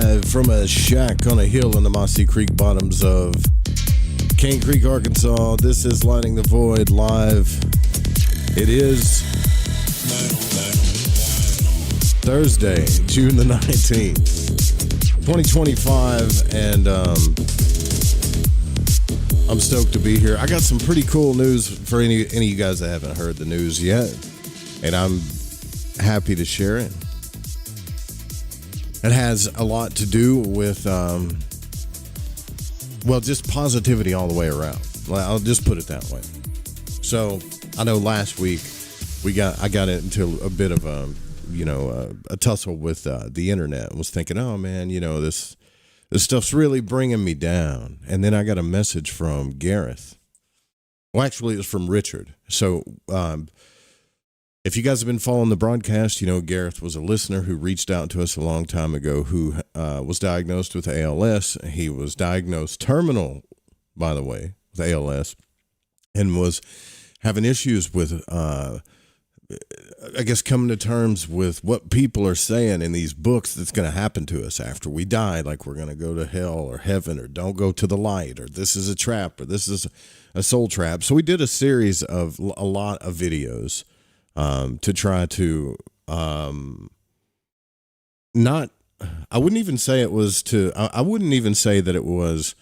live from a shack on a hill in the Mossy Creek bottoms of Cane Creek, Arkansas. This is Lighting the Void live. It is Thursday, June the 19th, 2025, and I'm stoked to be here. I got some pretty cool news for any of you guys that haven't heard the news yet, and I'm happy to share it. It has a lot to do with, just positivity all the way around. I'll just put it that way. So I know last week I got into a bit of a tussle with the internet. I was thinking, oh man, this stuff's really bringing me down. And then I got a message from Gareth. Well, actually, it was from Richard. So if you guys have been following the broadcast, Gareth was a listener who reached out to us a long time ago who was diagnosed with ALS. He was diagnosed terminal, by the way, with ALS, and was having issues with, coming to terms with what people are saying in these books that's going to happen to us after we die, like we're going to go to hell or heaven or don't go to the light or this is a trap or this is a soul trap. So we did a series of a lot of videos to try to I wouldn't even say that it was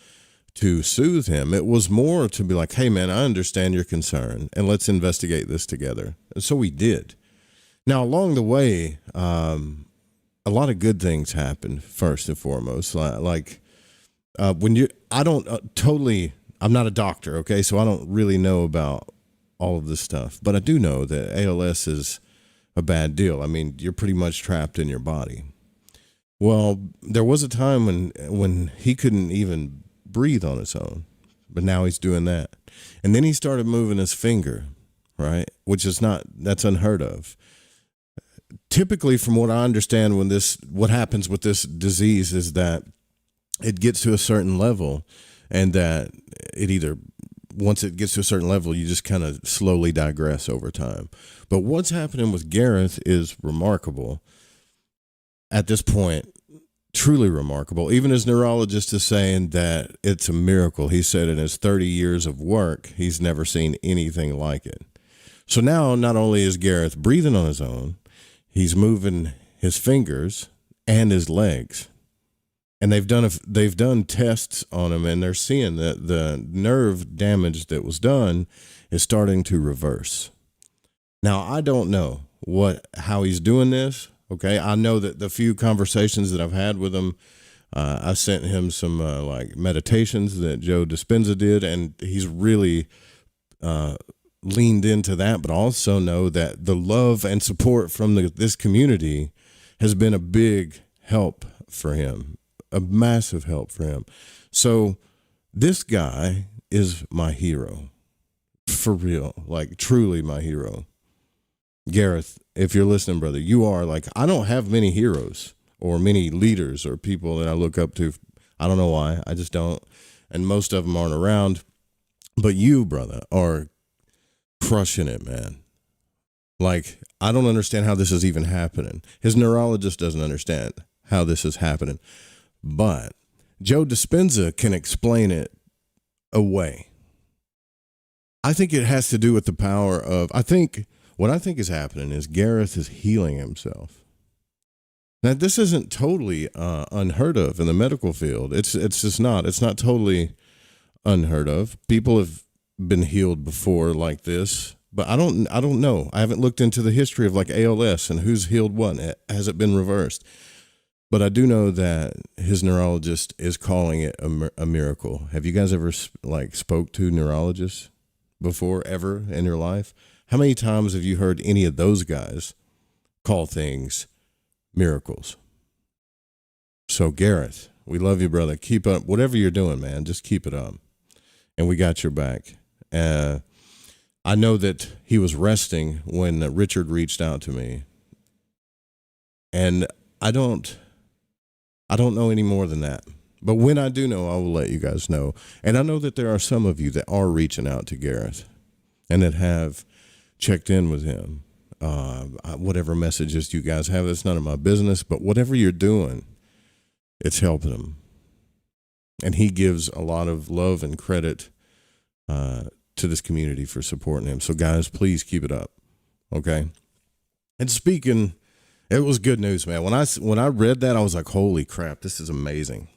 to soothe him. It was more to be like, hey man, I understand your concern and let's investigate this together. And so we did. Now, along the way, a lot of good things happened first and foremost. I'm not a doctor. Okay. So I don't really know about all of this stuff, but I do know that ALS is a bad deal. I mean, you're pretty much trapped in your body. Well, there was a time when he couldn't even breathe on his own, but now he's doing that. And then he started moving his finger, right? That's unheard of. Typically, from what I understand, what happens with this disease is that it gets to a certain level and that once it gets to a certain level, you just kind of slowly digress over time. But what's happening with Gareth is remarkable. At this point, truly remarkable. Even his neurologist is saying that it's a miracle. He said in his 30 years of work, he's never seen anything like it. So now, not only is Gareth breathing on his own, he's moving his fingers and his legs. And they've done tests on him, and they're seeing that the nerve damage that was done is starting to reverse. Now, I don't know how he's doing this. Okay, I know that the few conversations that I've had with him, I sent him some meditations that Joe Dispenza did, and he's really leaned into that. But I also know that the love and support from this community has been a big help for him. A massive help for him. So this guy is my hero. For real. Like truly my hero. Gareth, if you're listening, brother, you are I don't have many heroes or many leaders or people that I look up to. I don't know why. I just don't. And most of them aren't around. But you, brother, are crushing it, man. I don't understand how this is even happening. His neurologist doesn't understand how this is happening. But Joe Dispenza can explain it away. I think it has to do with the power of, what I think is happening is Gareth is healing himself. Now, this isn't totally unheard of in the medical field. It's just not. It's not totally unheard of. People have been healed before like this, but I don't know. I haven't looked into the history of ALS and who's healed what. Has it been reversed? But I do know that his neurologist is calling it a miracle. Have you guys ever spoke to neurologists before, ever in your life? How many times have you heard any of those guys call things miracles? So Gareth, we love you, brother. Keep up whatever you're doing, man. Just keep it up, and we got your back. I know that he was resting when Richard reached out to me, and I don't know any more than that. But when I do know, I will let you guys know. And I know that there are some of you that are reaching out to Gareth and that have checked in with him. Whatever messages you guys have, that's none of my business. But whatever you're doing, it's helping him. And he gives a lot of love and credit to this community for supporting him. So, guys, please keep it up, okay? And speaking, it was good news, man. When I read that, I was like, holy crap, this is amazing.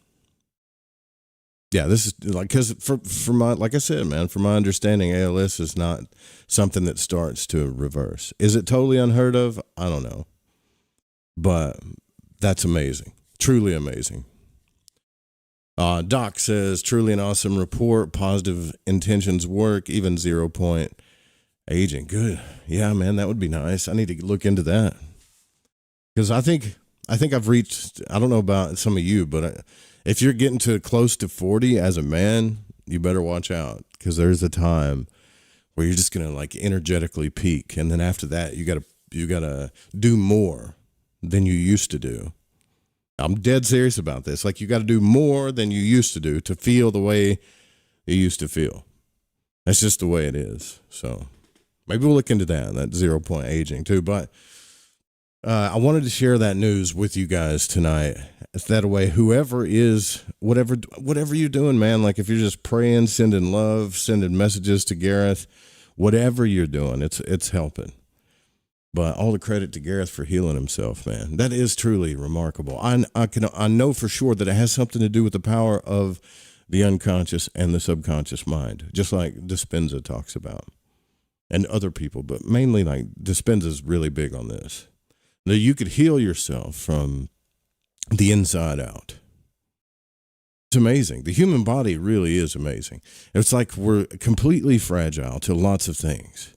Yeah, this is like, because for my, like I said, man, from my understanding, ALS is not something that starts to reverse. Is it totally unheard of? I don't know. But that's amazing. Truly amazing. Doc says, truly an awesome report. Positive intentions work, even 0 point aging. Good. Yeah, man, that would be nice. I need to look into that. Because I think I've reached, I don't know about some of you, but if you're getting to close to 40 as a man, you better watch out, because there's a time where you're just going to like energetically peak. And then after that, you gotta do more than you used to do. I'm dead serious about this. Like, you got to do more than you used to do to feel the way you used to feel. That's just the way it is. So maybe we'll look into that 0 point aging too. But I wanted to share that news with you guys tonight. That way, whoever is, whatever you're doing, man, like if you're just praying, sending love, sending messages to Gareth, whatever you're doing, it's helping. But all the credit to Gareth for healing himself, man. That is truly remarkable. I know for sure that it has something to do with the power of the unconscious and the subconscious mind, just like Dispenza talks about, and other people, but mainly like Dispenza's really big on this. That you could heal yourself from the inside out. It's amazing. The human body really is amazing. It's like we're completely fragile to lots of things.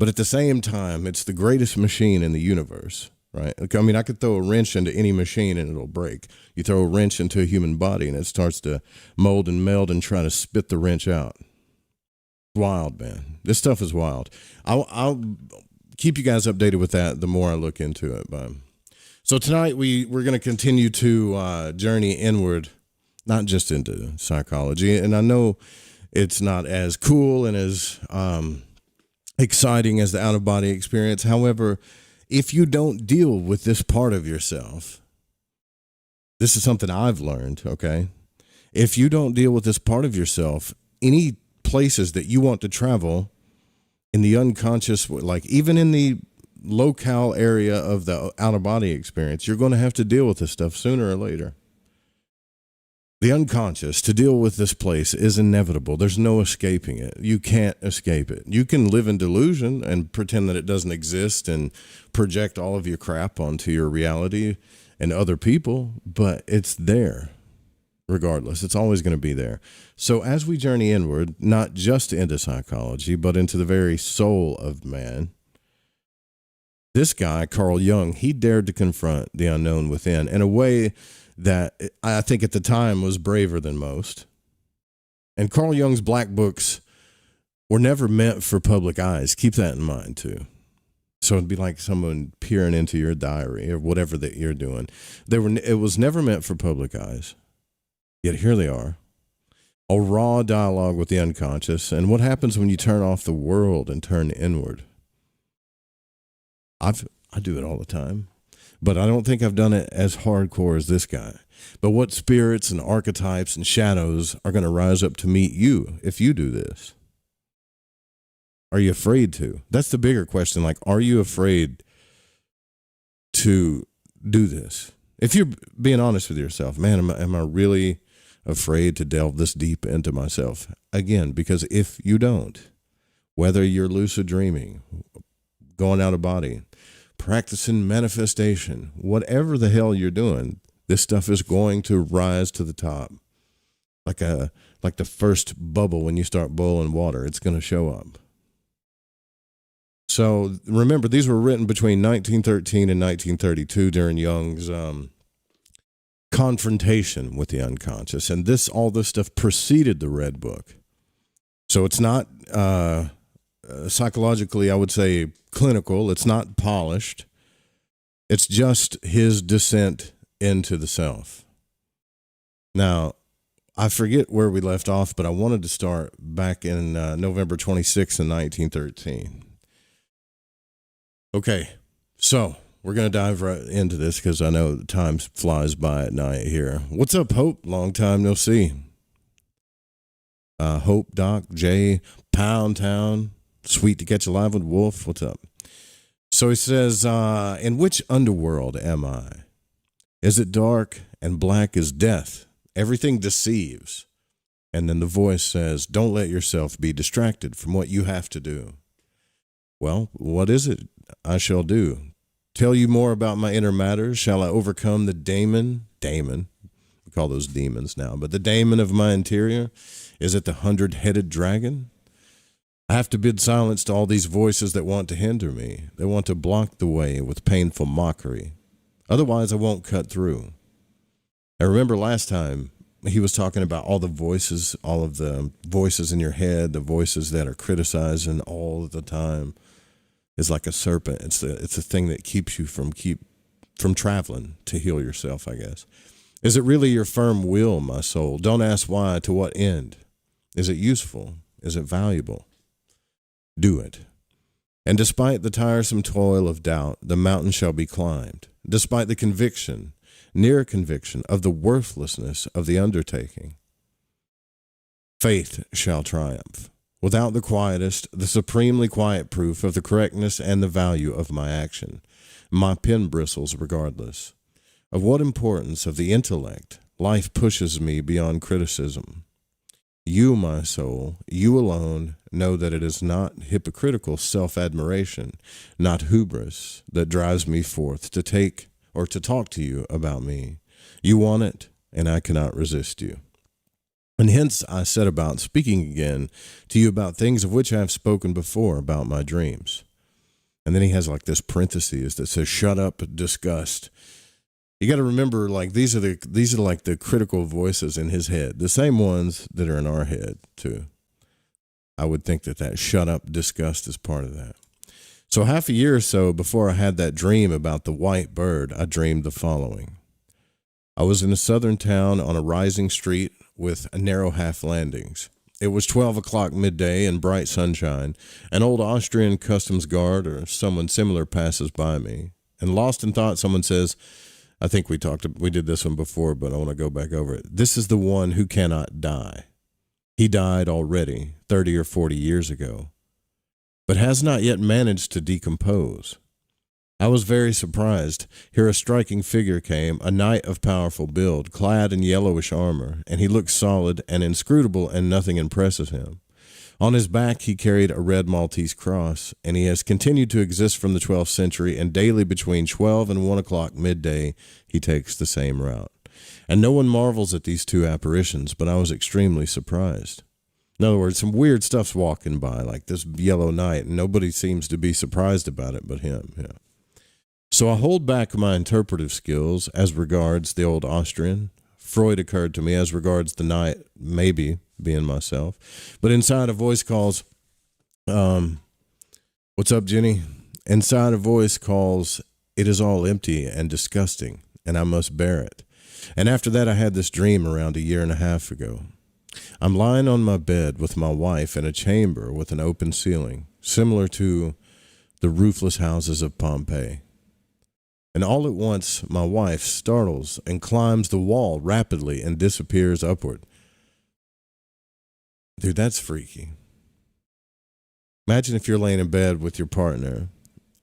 But at the same time, it's the greatest machine in the universe, right? I mean, I could throw a wrench into any machine and it'll break. You throw a wrench into a human body and it starts to mold and meld and try to spit the wrench out. Wild, man. This stuff is wild. I'll keep you guys updated with that the more I look into it. But so tonight we're going to continue to journey inward, not just into psychology. And I know it's not as cool and as exciting as the out-of-body experience. However, if you don't deal with this part of yourself, this is something I've learned, okay? If you don't deal with this part of yourself, any places that you want to travel in the unconscious, like even in the locale area of the out-of-body experience, you're going to have to deal with this stuff sooner or later. The unconscious, to deal with this place, is inevitable. There's no escaping it. You can't escape it. You can live in delusion and pretend that it doesn't exist and project all of your crap onto your reality and other people, but it's there regardless. It's always going to be there. So as we journey inward, not just into psychology, but into the very soul of man, this guy, Carl Jung, he dared to confront the unknown within in a way that I think at the time was braver than most. And Carl Jung's black books were never meant for public eyes. Keep that in mind too. So it'd be like someone peering into your diary or whatever that you're doing. It was never meant for public eyes. Yet here they are. A raw dialogue with the unconscious. And what happens when you turn off the world and turn inward? I do it all the time. But I don't think I've done it as hardcore as this guy. But what spirits and archetypes and shadows are going to rise up to meet you if you do this? Are you afraid to? That's the bigger question. Like, are you afraid to do this? If you're being honest with yourself, man, am I really afraid to delve this deep into myself? Again, because if you don't, whether you're lucid dreaming, going out of body, practicing manifestation, whatever the hell you're doing, this stuff is going to rise to the top. Like the first bubble when you start boiling water, it's going to show up. So remember, these were written between 1913 and 1932 during Jung's confrontation with the unconscious. And all this stuff preceded the Red Book. So it's not psychologically, I would say, clinical. It's not polished. It's just his descent into the self. Now, I forget where we left off, but I wanted to start back in November 26th in 1913. Okay, so we're going to dive right into this because I know time flies by at night here. What's up, Hope? Long time no see. Hope, Doc, Jay, Pound Town, Sweet to Catch a Live with Wolf. What's up? So he says, in which underworld am I? Is it dark and black as death? Everything deceives. And then the voice says, don't let yourself be distracted from what you have to do. Well, what is it I shall do? Tell you more about my inner matters? Shall I overcome the daemon? We call those demons now, but the daemon of my interior? Is it the 100-headed dragon? I have to bid silence to all these voices that want to hinder me. They want to block the way with painful mockery. Otherwise, I won't cut through. I remember last time he was talking about all the voices, all of the voices in your head, the voices that are criticizing all the time. It's like a serpent. It's a thing that keeps you from traveling to heal yourself, I guess. Is it really your firm will, my soul? Don't ask why, to what end? Is it useful? Is it valuable? Do it. And despite the tiresome toil of doubt, the mountain shall be climbed. Despite the conviction, near conviction, of the worthlessness of the undertaking, faith shall triumph. Without the quietest, the supremely quiet proof of the correctness and the value of my action, my pen bristles regardless. Of what importance of the intellect, life pushes me beyond criticism. You, my soul, you alone, know that it is not hypocritical self-admiration, not hubris, that drives me forth to take or to talk to you about me. You want it, and I cannot resist you. And hence I set about speaking again to you about things of which I have spoken before, about my dreams. And then he has like this parentheses that says, shut up, disgust. You got to remember, like, these are like the critical voices in his head, the same ones that are in our head too. I would think that shut up, disgust is part of that. So half a year or so before I had that dream about the white bird, I dreamed the following. I was in a southern town on a rising street with narrow half landings. It was 12 o'clock midday and bright sunshine. An old Austrian customs guard or someone similar passes by me. And lost in thought, someone says, I think we did this one before, but I want to go back over it. This is the one who cannot die. He died already 30 or 40 years ago, but has not yet managed to decompose. I was very surprised. Here a striking figure came, a knight of powerful build, clad in yellowish armor, and he looked solid and inscrutable, and nothing impresses him. On his back he carried a red Maltese cross, and he has continued to exist from the 12th century, and daily between 12 and 1 o'clock midday he takes the same route. And no one marvels at these two apparitions, but I was extremely surprised. In other words, some weird stuff's walking by, like this yellow knight, and nobody seems to be surprised about it but him. Yeah. So I hold back my interpretive skills as regards the old Austrian. Freud occurred to me as regards the knight, maybe being myself. But inside a voice calls, what's up, Jenny? Inside a voice calls, it is all empty and disgusting, and I must bear it. And after that, I had this dream around a year and a half ago. I'm lying on my bed with my wife in a chamber with an open ceiling, similar to the roofless houses of Pompeii. And all at once, my wife startles and climbs the wall rapidly and disappears upward. Dude, that's freaky. Imagine if you're laying in bed with your partner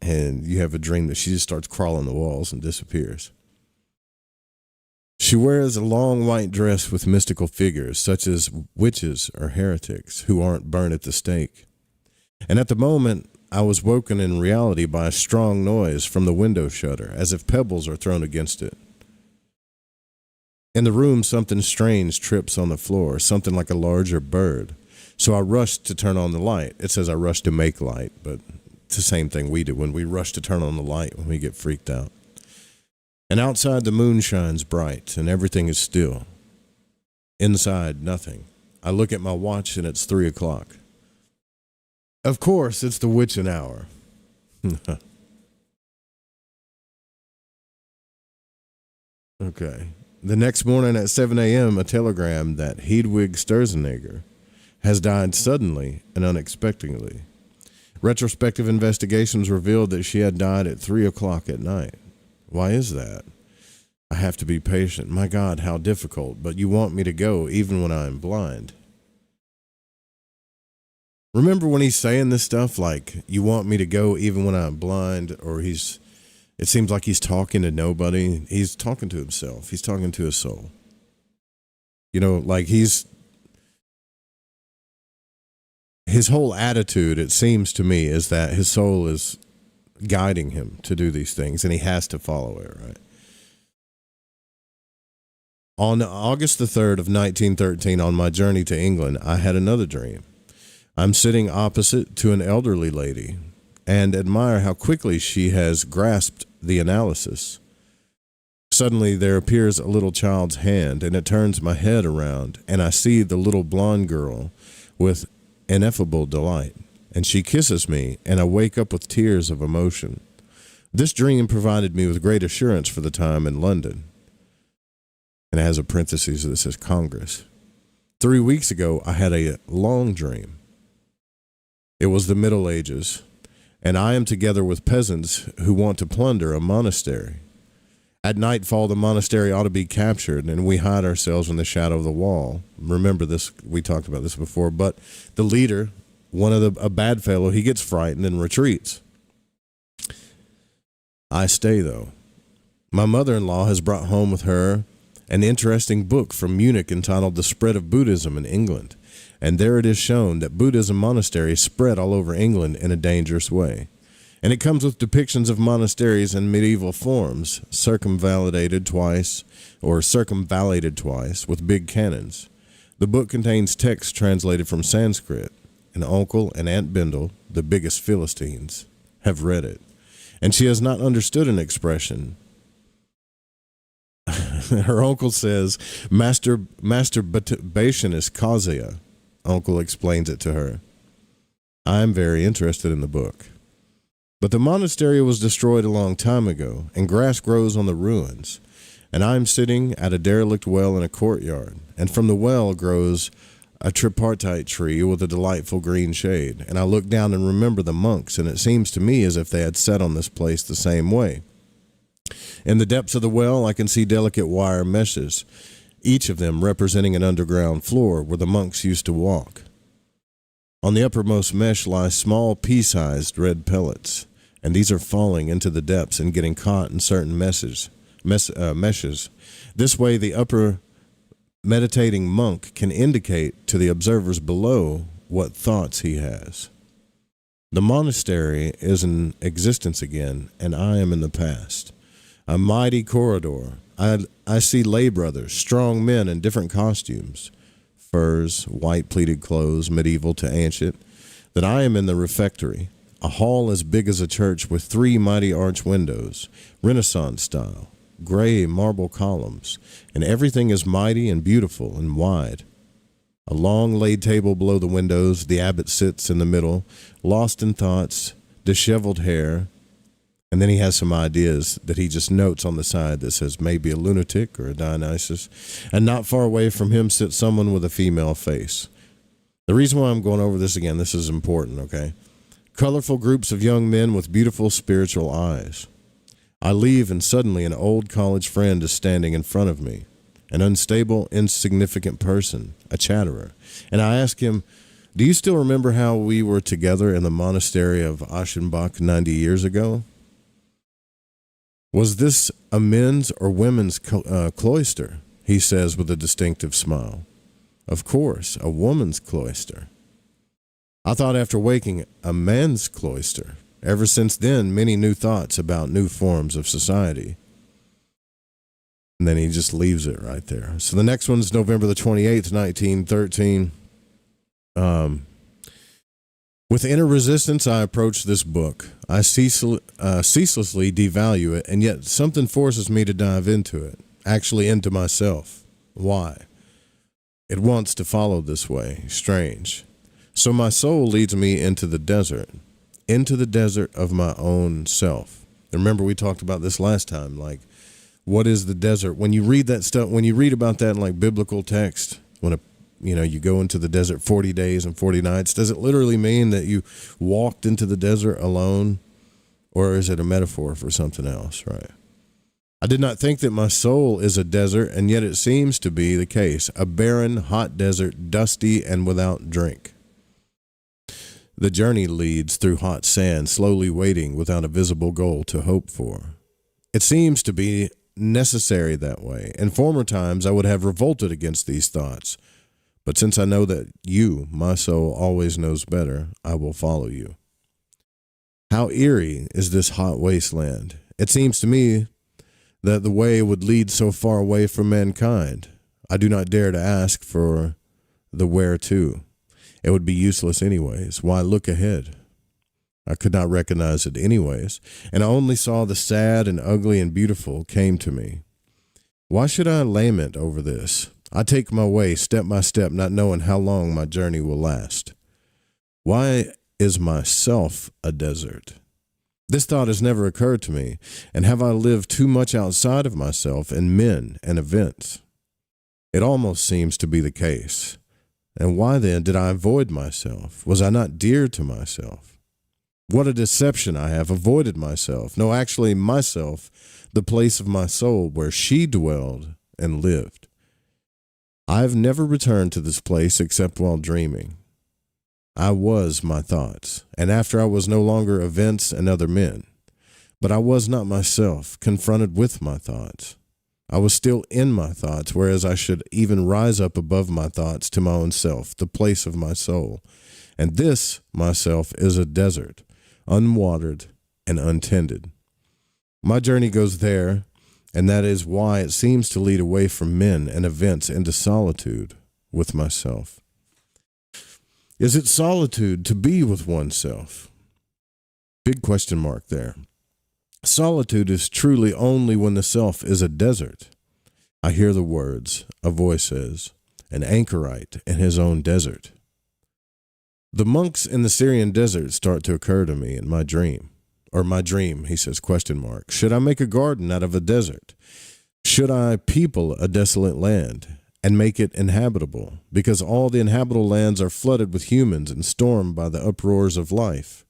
and you have a dream that she just starts crawling the walls and disappears. She wears a long white dress with mystical figures, such as witches or heretics who aren't burned at the stake. And at the moment, I was woken in reality by a strong noise from the window shutter, as if pebbles are thrown against it. In the room, something strange trips on the floor, something like a larger bird. So I rushed to turn on the light. It says I rushed to make light, but it's the same thing we do when we rush to turn on the light when we get freaked out. And outside the moon shines bright, and everything is still. Inside, nothing. I look at my watch, and it's 3 o'clock. Of course, it's the witching hour. Okay. The next morning at 7 a.m., a telegram that Hedwig Sturzenegger has died suddenly and unexpectedly. Retrospective investigations revealed that she had died at 3 o'clock at night. Why is that? I have to be patient. My God, how difficult. But you want me to go even when I am blind. Remember when he's saying this stuff like, you want me to go even when I'm blind, or it seems like he's talking to nobody. He's talking to himself. He's talking to his soul. You know, like his whole attitude, it seems to me, is that his soul is guiding him to do these things, and he has to follow it, right? On August the 3rd of 1913, on my journey to England, I had another dream. I'm sitting opposite to an elderly lady and admire how quickly she has grasped the analysis. Suddenly there appears a little child's hand, and it turns my head around, and I see the little blonde girl with ineffable delight, and she kisses me, and I wake up with tears of emotion. This dream provided me with great assurance for the time in London. And it has a parenthesis that says Congress. 3 weeks ago, I had a long dream. It was the Middle Ages, and I am together with peasants who want to plunder a monastery. At nightfall, the monastery ought to be captured, and we hide ourselves in the shadow of the wall. Remember this, we talked about this before, but the leader, a bad fellow, he gets frightened and retreats. I stay, though. My mother-in-law has brought home with her an interesting book from Munich entitled The Spread of Buddhism in England. And there it is shown that Buddhism monasteries spread all over England in a dangerous way. And it comes with depictions of monasteries in medieval forms, circumvallated twice with big cannons. The book contains texts translated from Sanskrit, and Uncle and Aunt Bindle, the biggest Philistines, have read it. And she has not understood an expression. Her uncle says, masturbation is causia. Uncle explains it to her. I am very interested in the book. But the monastery was destroyed a long time ago, and grass grows on the ruins. And I am sitting at a derelict well in a courtyard, and from the well grows a tripartite tree with a delightful green shade. And I look down and remember the monks, and it seems to me as if they had sat on this place the same way. In the depths of the well, I can see delicate wire meshes, each of them representing an underground floor where the monks used to walk. On the uppermost mesh lie small pea-sized red pellets, and these are falling into the depths and getting caught in certain meshes. This way, the upper meditating monk can indicate to the observers below what thoughts he has. The monastery is in existence again, and I am in the past. A mighty corridor. I see lay brothers, strong men in different costumes, furs, white pleated clothes, medieval to ancient. That I am in the refectory, a hall as big as a church with 3 mighty arch windows, Renaissance style, gray marble columns, and everything is mighty and beautiful and wide. A long laid table below the windows, the abbot sits in the middle, lost in thoughts, disheveled hair, and then he has some ideas that he just notes on the side that says maybe a lunatic or a Dionysus. And not far away from him sits someone with a female face. The reason why I'm going over this again, this is important, okay? Colorful groups of young men with beautiful spiritual eyes. I leave and suddenly an old college friend is standing in front of me. An unstable, insignificant person, a chatterer. And I ask him, do you still remember how we were together in the monastery of Aschenbach 90 years ago? Was this a men's or women's cloister? He says with a distinctive smile. Of course, a woman's cloister. I thought after waking, a man's cloister. Ever since then, many new thoughts about new forms of society. And then he just leaves it right there. So the next one's November the 28th, 1913. With inner resistance, I approach this book. I ceaselessly devalue it, and yet something forces me to dive into it, actually into myself. Why? It wants to follow this way. Strange. So my soul leads me into the desert of my own self. Remember, we talked about this last time, like, what is the desert? When you read that stuff, when you read about that in like biblical text, when you go into the desert 40 days and 40 nights. Does it literally mean that you walked into the desert alone, or is it a metaphor for something else, right? I did not think that my soul is a desert, and yet it seems to be the case. A barren, hot desert, dusty and without drink. The journey leads through hot sand, slowly waiting without a visible goal to hope for. It seems to be necessary that way. In former times, I would have revolted against these thoughts. But since I know that you, my soul, always knows better, I will follow you. How eerie is this hot wasteland? It seems to me that the way would lead so far away from mankind. I do not dare to ask for the where to. It would be useless anyways. Why look ahead? I could not recognize it anyways, and I only saw the sad and ugly and beautiful came to me. Why should I lament over this? I take my way step by step, not knowing how long my journey will last. Why is myself a desert? This thought has never occurred to me, and have I lived too much outside of myself and men and events? It almost seems to be the case. And why then did I avoid myself? Was I not dear to myself? What a deception I have avoided myself. No, actually myself, the place of my soul where she dwelled and lived. I have never returned to this place except while dreaming. I was my thoughts, and after I was no longer events and other men. But I was not myself, confronted with my thoughts. I was still in my thoughts, whereas I should even rise up above my thoughts to my own self, the place of my soul. And this, myself, is a desert, unwatered and untended. My journey goes there, and that is why it seems to lead away from men and events into solitude with myself. Is it solitude to be with oneself? Big question mark there. Solitude is truly only when the self is a desert. I hear the words, a voice says, an anchorite in his own desert. The monks in the Syrian desert start to occur to me in my dream. Or my dream, he says, question mark. Should I make a garden out of a desert? Should I people a desolate land and make it inhabitable? Because all the inhabitable lands are flooded with humans and stormed by the uproars of life.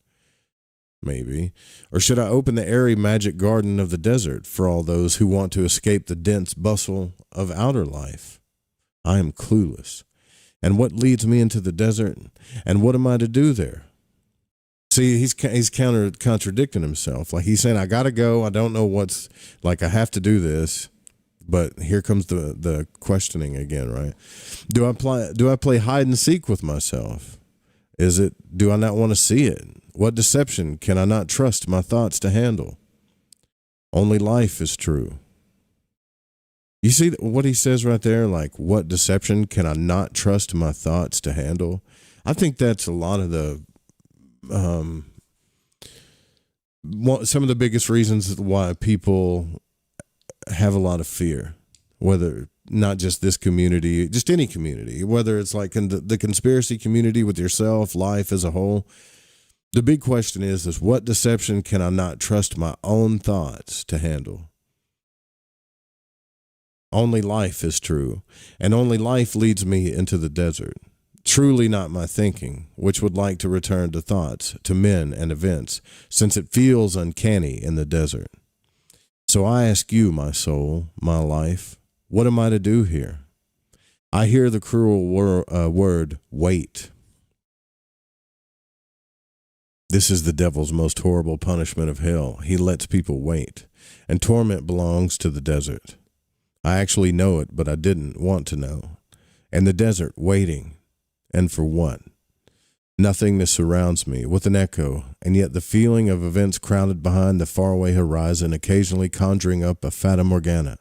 Maybe. Or should I open the airy magic garden of the desert for all those who want to escape the dense bustle of outer life? I am clueless. And what leads me into the desert? And what am I to do there? See, he's contradicting himself. Like he's saying, I got to go. I don't know what's, like I have to do this. But here comes the questioning again, right? Do I play hide and seek with myself? Do I not want to see it? What deception can I not trust my thoughts to handle? Only life is true. You see what he says right there? Like, what deception can I not trust my thoughts to handle? I think that's a lot of the, some of the biggest reasons why people have a lot of fear, whether not just this community, just any community, whether it's like in the conspiracy community with yourself, life as a whole. The big question is what deception can I not trust my own thoughts to handle? Only life is true, and only life leads me into the desert. Truly not my thinking, which would like to return to thoughts, to men and events, since it feels uncanny in the desert. So I ask you, my soul, my life, what am I to do here? I hear the cruel word, wait. This is the devil's most horrible punishment of hell. He lets people wait, and torment belongs to the desert. I actually know it, but I didn't want to know. And the desert, waiting. And for what? Nothingness surrounds me with an echo, and yet the feeling of events crowded behind the faraway horizon, occasionally conjuring up a fata morgana.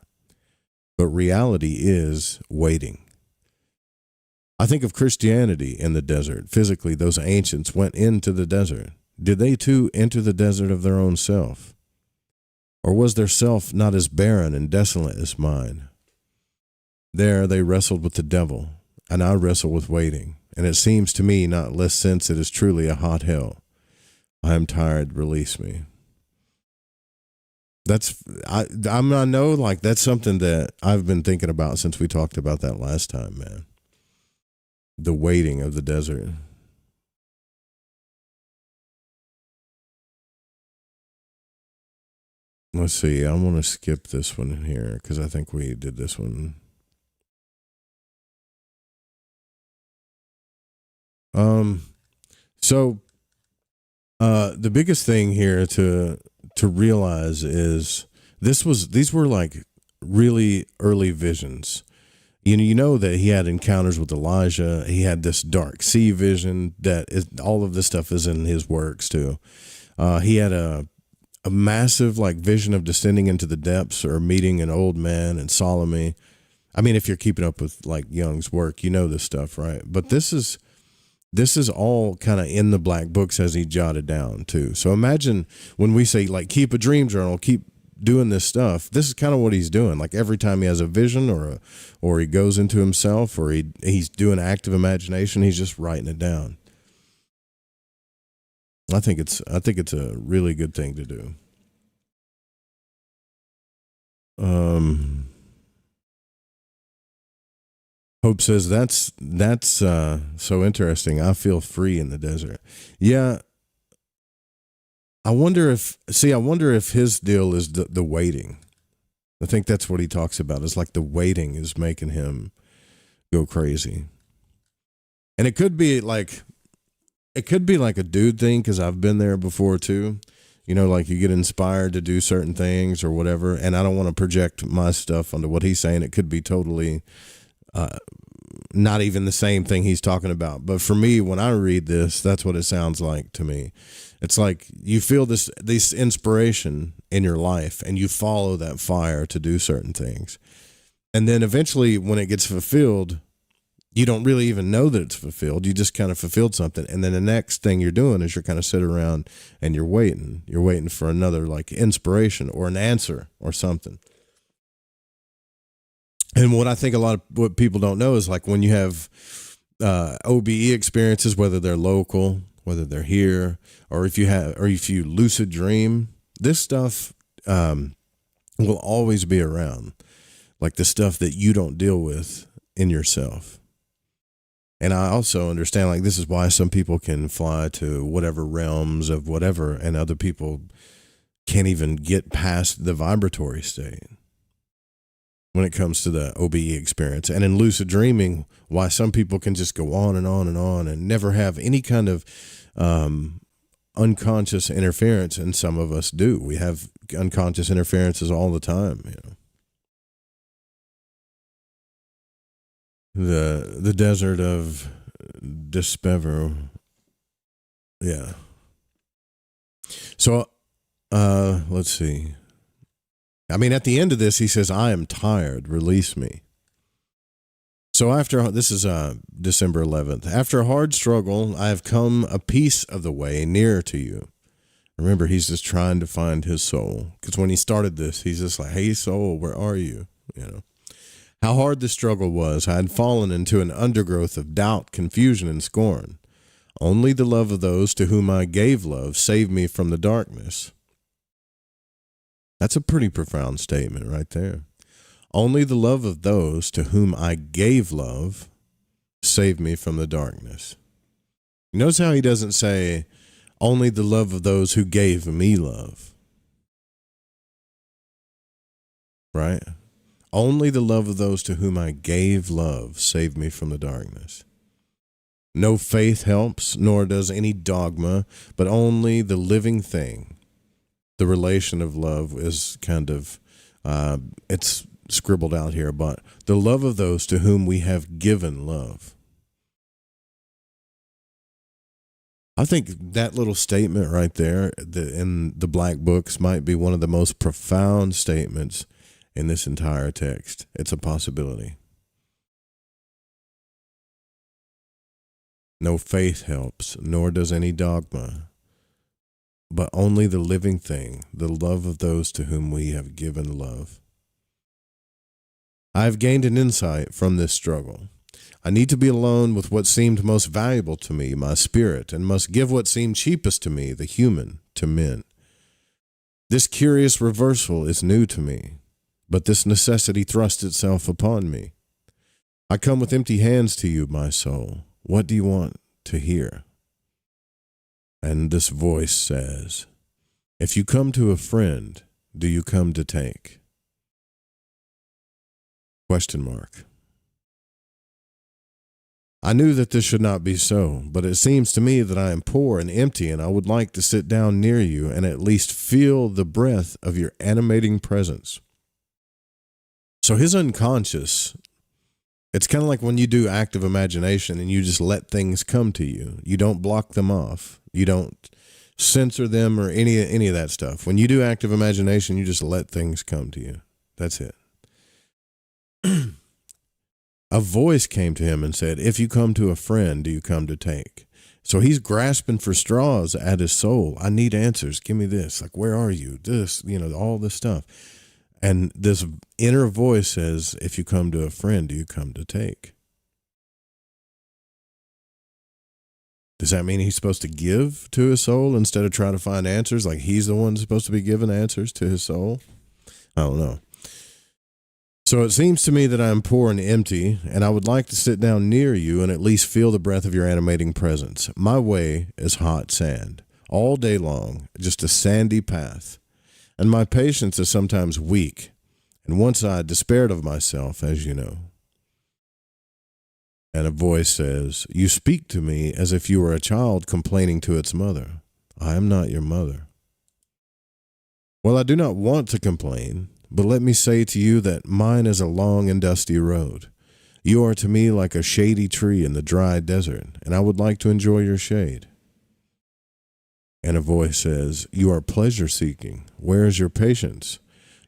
But reality is waiting. I think of Christianity in the desert. Physically, those ancients went into the desert. Did they too enter the desert of their own self? Or was their self not as barren and desolate as mine? There they wrestled with the devil, and I wrestle with waiting. And it seems to me not less since it is truly a hot hell. I am tired, release me. I know like that's something that I've been thinking about since we talked about that last time, man. The waiting of the desert. Let's see. I want to skip this one in here because I think we did this one. So the biggest thing here to realize is these were like really early visions. You know that he had encounters with Elijah. He had this dark sea vision that is, all of this stuff is in his works too. He had a massive like vision of descending into the depths or meeting an old man and Solomon. I mean, if you're keeping up with like Jung's work, you know this stuff, right? But this is all kind of in the black books as he jotted down too. So imagine when we say like keep a dream journal, keep doing this stuff. This is kind of what he's doing. Like every time he has a vision or he goes into himself or he's doing active imagination, he's just writing it down. I think it's a really good thing to do. Hope says that's so interesting. I feel free in the desert. Yeah, I wonder if his deal is the waiting. I think that's what he talks about. It's like the waiting is making him go crazy. And it could be like a dude thing because I've been there before too. You know, like you get inspired to do certain things or whatever. And I don't want to project my stuff onto what he's saying. It could be totally not even the same thing he's talking about. But for me, when I read this, that's what it sounds like to me. It's like you feel this inspiration in your life and you follow that fire to do certain things. And then eventually when it gets fulfilled, you don't really even know that it's fulfilled. You just kind of fulfilled something. And then the next thing you're doing is you're kind of sitting around and you're waiting. You're waiting for another like inspiration or an answer or something. And what I think what people don't know is like when you have OBE experiences, whether they're local, whether they're here, or if you lucid dream, this stuff will always be around. Like the stuff that you don't deal with in yourself. And I also understand like this is why some people can fly to whatever realms of whatever and other people can't even get past the vibratory state when it comes to the OBE experience. And in lucid dreaming, why some people can just go on and on and on and never have any kind of unconscious interference, and some of us do. We have unconscious interferences all the time, you know. The desert of despair. Yeah. So let's see. I mean, at the end of this, he says, I am tired, release me. So this is December 11th. After a hard struggle, I have come a piece of the way nearer to you. Remember, he's just trying to find his soul. Because when he started this, he's just like, hey, soul, where are you? You know. How hard the struggle was. I had fallen into an undergrowth of doubt, confusion, and scorn. Only the love of those to whom I gave love saved me from the darkness. That's a pretty profound statement right there. Only the love of those to whom I gave love saved me from the darkness. You notice how he doesn't say, only the love of those who gave me love. Right? Only the love of those to whom I gave love saved me from the darkness. No faith helps, nor does any dogma, but only the living thing. The relation of love is kind of, it's scribbled out here, but the love of those to whom we have given love. I think that little statement right there in the black books might be one of the most profound statements in this entire text. It's a possibility. No faith helps, nor does any dogma, but only the living thing, the love of those to whom we have given love. I have gained an insight from this struggle. I need to be alone with what seemed most valuable to me, my spirit, and must give what seemed cheapest to me, the human, to men. This curious reversal is new to me, but this necessity thrust itself upon me. I come with empty hands to you, my soul. What do you want to hear? And this voice says, if you come to a friend, do you come to take? Question mark. I knew that this should not be so, but it seems to me that I am poor and empty, and I would like to sit down near you and at least feel the breath of your animating presence. So his unconscious, it's kind of like when you do active imagination and you just let things come to you. You don't block them off. You don't censor them or any of that stuff. When you do active imagination, you just let things come to you. That's it. A voice came to him and said, if you come to a friend, do you come to take? So he's grasping for straws at his soul. I need answers. Give me this. Like, where are you? This, all this stuff. And this inner voice says, if you come to a friend, do you come to take? Does that mean he's supposed to give to his soul instead of trying to find answers? Like he's the one supposed to be giving answers to his soul? I don't know. So it seems to me that I am poor and empty, and I would like to sit down near you and at least feel the breath of your animating presence. My way is hot sand, all day long, just a sandy path. And my patience is sometimes weak, and once I despaired of myself, as you know. And a voice says, you speak to me as if you were a child complaining to its mother. I am not your mother. Well, I do not want to complain. But let me say to you that mine is a long and dusty road. You are to me like a shady tree in the dry desert, and I would like to enjoy your shade. And a voice says, you are pleasure-seeking. Where is your patience?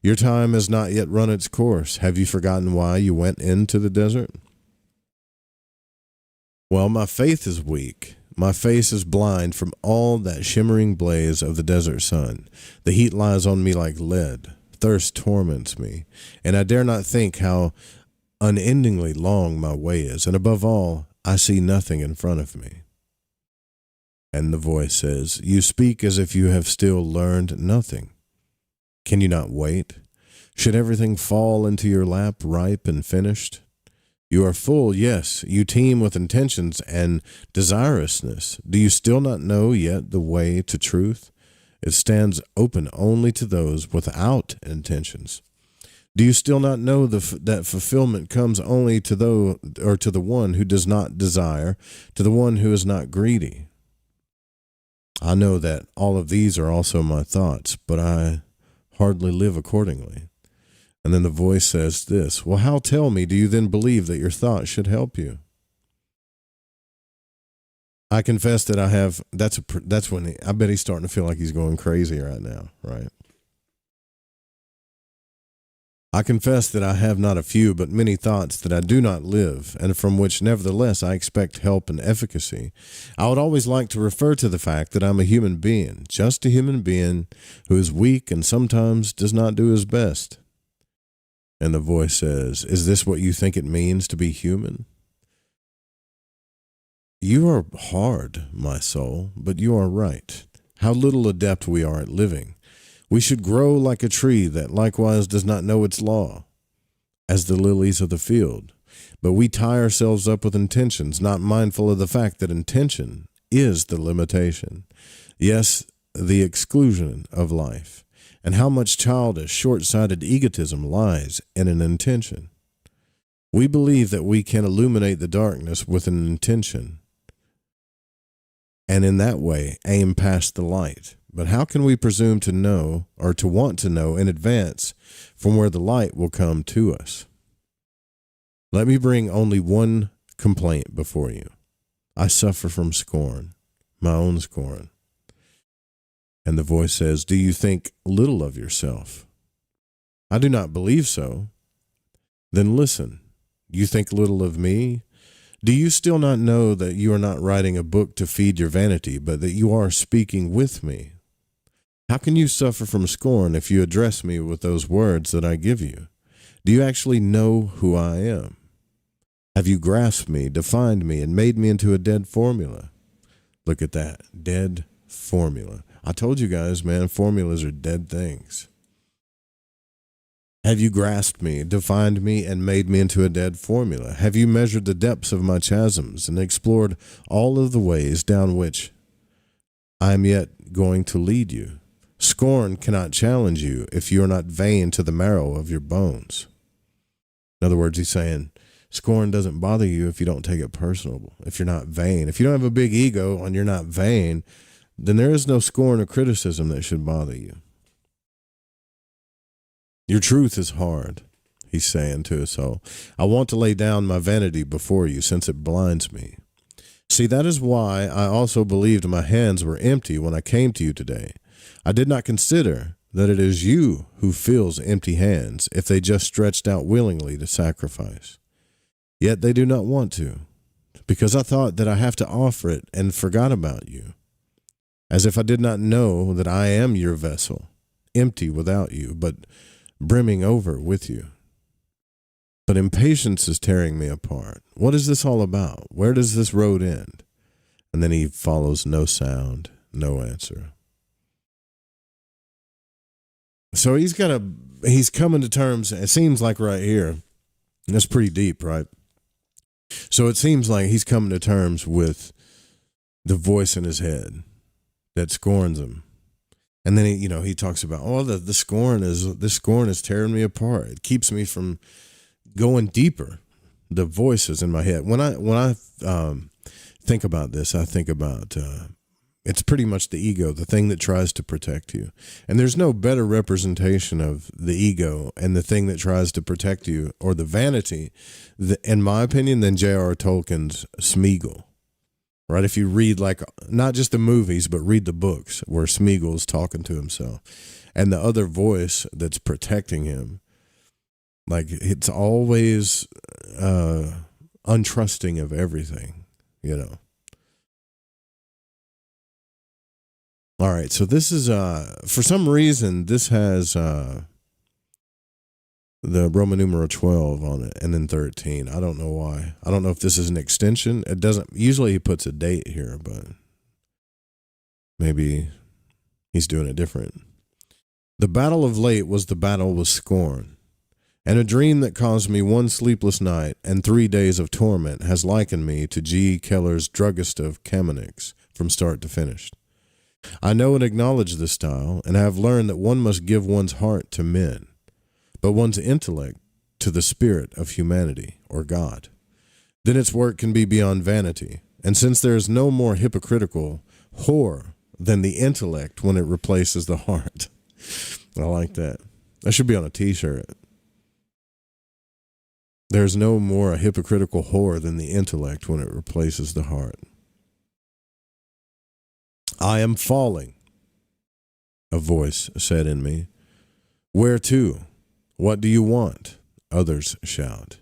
Your time has not yet run its course. Have you forgotten why you went into the desert? Well, my faith is weak. My face is blind from all that shimmering blaze of the desert sun. The heat lies on me like lead. Thirst torments me, and I dare not think how unendingly long my way is, and above all, I see nothing in front of me. And the voice says, you speak as if you have still learned nothing. Can you not wait? Should everything fall into your lap, ripe and finished? You are full, yes, you teem with intentions and desirousness. Do you still not know yet the way to truth? It stands open only to those without intentions. Do you still not know that fulfillment comes only to the one who does not desire, to the one who is not greedy? I know that all of these are also my thoughts, but I hardly live accordingly. And then the voice says this, well, how, tell me, do you then believe that your thoughts should help you? I confess that I have, that's when, I bet he's starting to feel like he's going crazy right now, right? I confess that I have not a few, but many thoughts that I do not live, and from which nevertheless I expect help and efficacy. I would always like to refer to the fact that I'm a human being, just a human being who is weak and sometimes does not do his best. And the voice says, is this what you think it means to be human? You are hard, my soul, but you are right. How little adept we are at living. We should grow like a tree that likewise does not know its law, as the lilies of the field. But we tie ourselves up with intentions, not mindful of the fact that intention is the limitation. Yes, the exclusion of life. And how much childish, short-sighted egotism lies in an intention. We believe that we can illuminate the darkness with an intention, and in that way aim past the light. But how can we presume to know or to want to know in advance from where the light will come to us? Let me bring only one complaint before you. I suffer from scorn, my own scorn. And the voice says, do you think little of yourself? I do not believe so. Then listen, you think little of me? Do you still not know that you are not writing a book to feed your vanity, but that you are speaking with me? How can you suffer from scorn if you address me with those words that I give you? Do you actually know who I am? Have you grasped me, defined me, and made me into a dead formula? Look at that, dead formula. I told you guys, man, formulas are dead things. Have you grasped me, defined me, and made me into a dead formula? Have you measured the depths of my chasms and explored all of the ways down which I am yet going to lead you? Scorn cannot challenge you if you are not vain to the marrow of your bones. In other words, he's saying scorn doesn't bother you if you don't take it personal, if you're not vain. If you don't have a big ego and you're not vain, then there is no scorn or criticism that should bother you. Your truth is hard, he's saying to us all. I want to lay down my vanity before you, since it blinds me. See, that is why I also believed my hands were empty when I came to you today. I did not consider that it is you who fills empty hands if they just stretched out willingly to sacrifice. Yet they do not want to, because I thought that I have to offer it and forgot about you, as if I did not know that I am your vessel, empty without you, but brimming over with you. But impatience is tearing me apart. What is this all about? Where does this road end? And then he follows no sound, no answer. So he's coming to terms, it seems like right here, and that's pretty deep, right? So it seems like he's coming to terms with the voice in his head that scorns him. And then he talks about, this scorn is tearing me apart. It keeps me from going deeper. The voices in my head. When I think about this, I think about it's pretty much the ego, the thing that tries to protect you. And there's no better representation of the ego and the thing that tries to protect you, or the vanity, in my opinion, than J.R.R. Tolkien's Smeagol. Right, if you read, like, not just the movies, but read the books where Smeagol's talking to himself, and the other voice that's protecting him, like, it's always untrusting of everything, All right, so this is, for some reason, this has the Roman numeral 12 on it, and then 13. I don't know why. I don't know if this is an extension. It doesn't, usually he puts a date here, but maybe he's doing it different. The battle of late was the battle with scorn, and a dream that caused me one sleepless night and 3 days of torment has likened me to G. Keller's Druggist of Kamenic's from start to finish. I know and acknowledge this style, and have learned that one must give one's heart to men, but one's intellect to the spirit of humanity, or God. Then its work can be beyond vanity, and since there is no more hypocritical whore than the intellect when it replaces the heart. I like that. That should be on a t-shirt. There's no more a hypocritical whore than the intellect when it replaces the heart. I am falling, a voice said in me. Where to? What do you want? Others shout.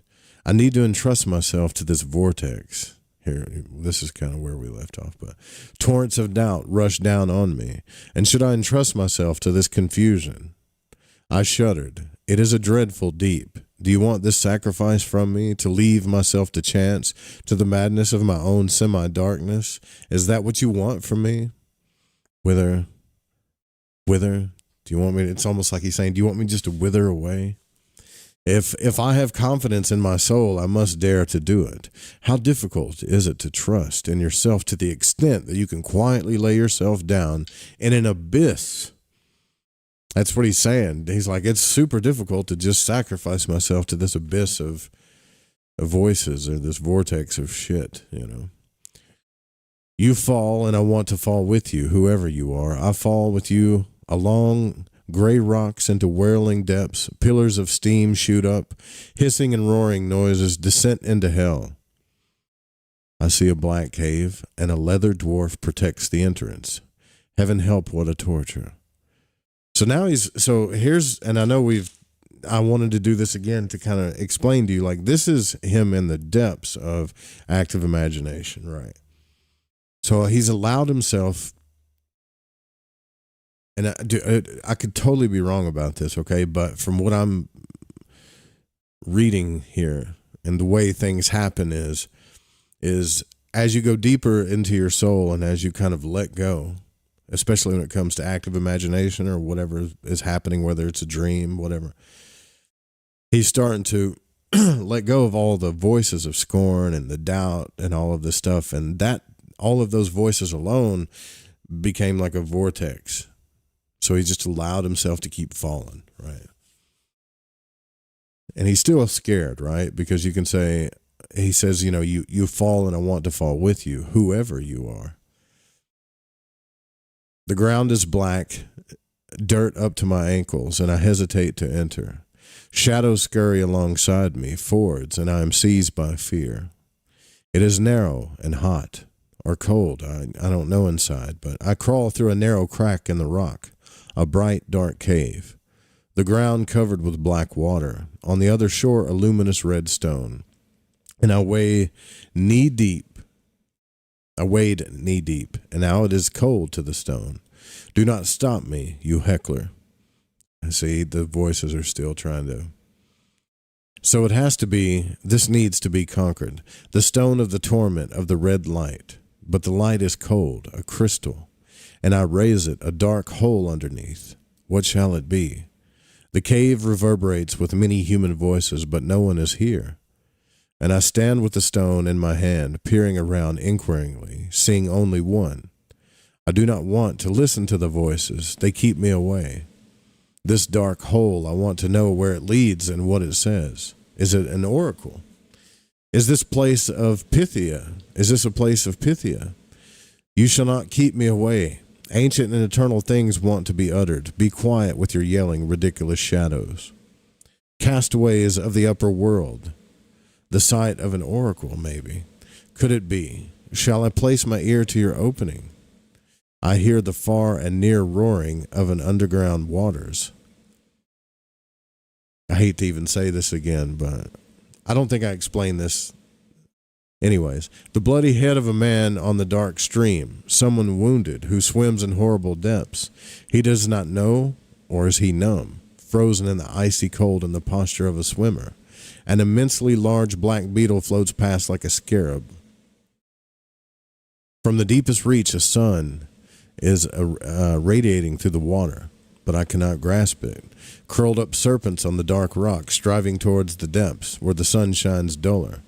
I need to entrust myself to this vortex. Here, this is kind of where we left off, but torrents of doubt rush down on me. And should I entrust myself to this confusion? I shuddered. It is a dreadful deep. Do you want this sacrifice from me, to leave myself to chance, to the madness of my own semi-darkness? Is that what you want from me? Whither? Do you want me to, it's almost like he's saying, do you want me just to wither away? If I have confidence in my soul, I must dare to do it. How difficult is it to trust in yourself to the extent that you can quietly lay yourself down in an abyss? That's what he's saying. He's like, it's super difficult to just sacrifice myself to this abyss of voices, or this vortex of shit, You fall, and I want to fall with you, whoever you are. I fall with you along gray rocks into whirling depths. Pillars of steam shoot up. Hissing and roaring noises descent into hell. I see a black cave, and a leather dwarf protects the entrance. Heaven help, what a torture. So now and I wanted to do this again to kind of explain to you, like, this is him in the depths of active imagination, right? So he's allowed himself, and I could totally be wrong about this, okay? But from what I'm reading here and the way things happen is as you go deeper into your soul and as you kind of let go, especially when it comes to active imagination or whatever is happening, whether it's a dream, whatever, He's starting to let go of all the voices of scorn and the doubt and all of this stuff. And that, all of those voices alone became like a vortex. So he just allowed himself to keep falling, right? And he's still scared, right? Because you can say, he says, you know, you fall and I want to fall with you, whoever you are. The ground is black, dirt up to my ankles, and I hesitate to enter. Shadows scurry alongside me, forwards, and I am seized by fear. It is narrow and hot, or cold, I don't know inside, but I crawl through a narrow crack in the rock, a bright, dark cave. The ground covered with black water, on the other shore a luminous red stone, and I wade knee-deep, and now it is cold to the stone. Do not stop me, you heckler. I see the voices are still trying to. So it has to be, this needs to be conquered. The stone of the torment of the red light. But the light is cold, a crystal, and I raise it, a dark hole underneath. What shall it be? The cave reverberates with many human voices, but no one is here. And I stand with the stone in my hand, peering around inquiringly, seeing only one. I do not want to listen to the voices. They keep me away. This dark hole, I want to know where it leads and what it says. Is it an oracle? Is this place of Pythia? Is this a place of Pythia? You shall not keep me away. Ancient and eternal things want to be uttered. Be quiet with your yelling, ridiculous shadows. Castaways of the upper world. The sight of an oracle, maybe. Could it be? Shall I place my ear to your opening? I hear the far and near roaring of an underground waters. I hate to even say this again, but I don't think I explained this. Anyways, the bloody head of a man on the dark stream, someone wounded who swims in horrible depths. He does not know, or is he numb, frozen in the icy cold in the posture of a swimmer. An immensely large black beetle floats past like a scarab. From the deepest reach, a sun is radiating through the water, but I cannot grasp it. Curled up serpents on the dark rock, striving towards the depths where the sun shines duller.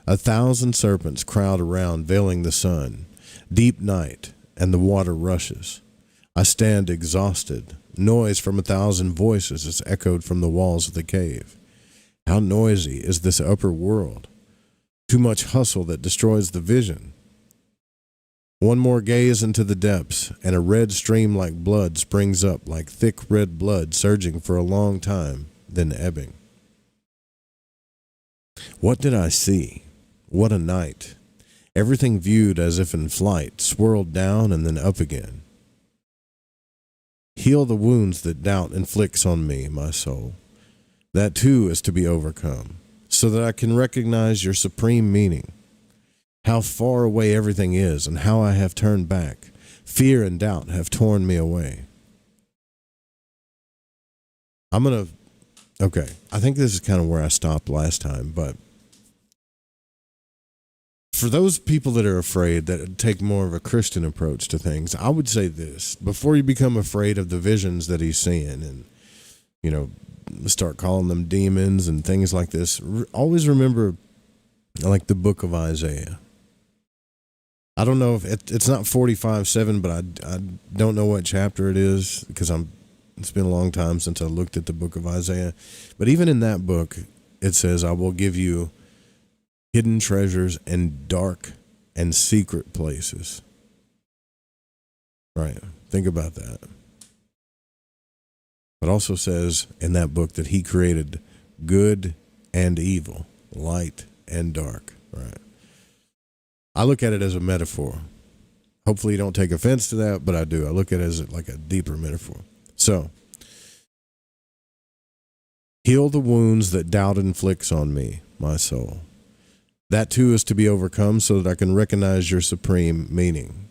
1,000 serpents crowd around, veiling the sun. Deep night, and the water rushes. I stand exhausted. Noise from 1,000 voices is echoed from the walls of the cave. How noisy is this upper world? Too much hustle that destroys the vision. One more gaze into the depths, and a red stream like blood springs up, like thick red blood surging for a long time, then ebbing. What did I see? What a night. Everything viewed as if in flight, swirled down and then up again. Heal the wounds that doubt inflicts on me, my soul. That too is to be overcome, so that I can recognize your supreme meaning. How far away everything is, and how I have turned back. Fear and doubt have torn me away. Okay, I think this is kind of where I stopped last time, but for those people that are afraid, that take more of a Christian approach to things, I would say this. Before you become afraid of the visions that he's seeing and, you know, start calling them demons and things like this, always remember, like, the book of Isaiah. I don't know if it's not 45:7, but I don't know what chapter it is because it's been a long time since I looked at the book of Isaiah. But even in that book, it says, I will give you hidden treasures and dark and secret places. Right. Think about that. It also says in that book that he created good and evil, light and dark. Right. I look at it as a metaphor. Hopefully you don't take offense to that, but I do. I look at it as like a deeper metaphor. So, heal the wounds that doubt inflicts on me, my soul. That too is to be overcome so that I can recognize your supreme meaning.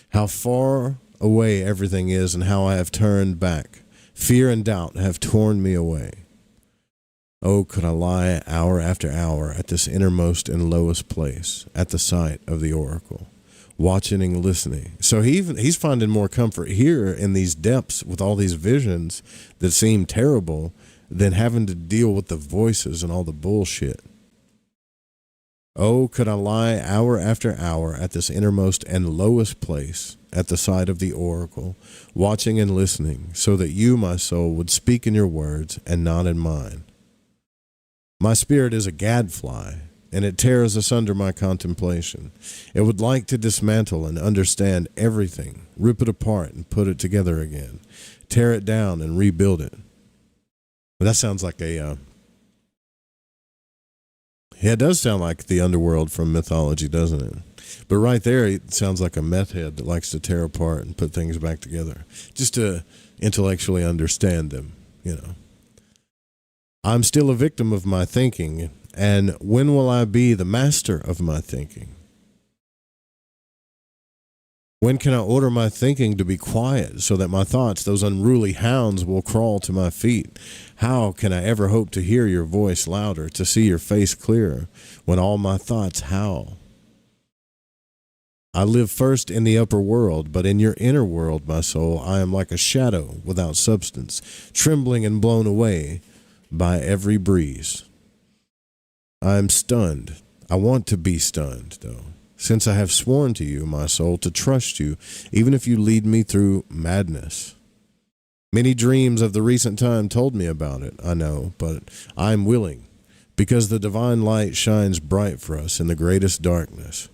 How far away everything is and how I have turned back. Fear and doubt have torn me away. Oh, could I lie hour after hour at this innermost and lowest place, at the sight of the oracle, watching and listening. So he's finding more comfort here in these depths with all these visions that seem terrible, than having to deal with the voices and all the bullshit. Oh, could I lie hour after hour at this innermost and lowest place at the side of the oracle, watching and listening, so that you, my soul, would speak in your words and not in mine. My spirit is a gadfly, and it tears asunder my contemplation. It would like to dismantle and understand everything, rip it apart and put it together again, tear it down and rebuild it. But that sounds like yeah, it does sound like the underworld from mythology, doesn't it? But right there, it sounds like a meth head that likes to tear apart and put things back together, just to intellectually understand them, you know. I'm still a victim of my thinking, and when will I be the master of my thinking? When can I order my thinking to be quiet so that my thoughts, those unruly hounds, will crawl to my feet? How can I ever hope to hear your voice louder, to see your face clearer, when all my thoughts howl? I live first in the upper world, but in your inner world, my soul, I am like a shadow without substance, trembling and blown away by every breeze. I am stunned. I want to be stunned, though, since I have sworn to you, my soul, to trust you, even if you lead me through madness. Many dreams of the recent time told me about it, I know, but I am willing, because the divine light shines bright for us in the greatest darkness.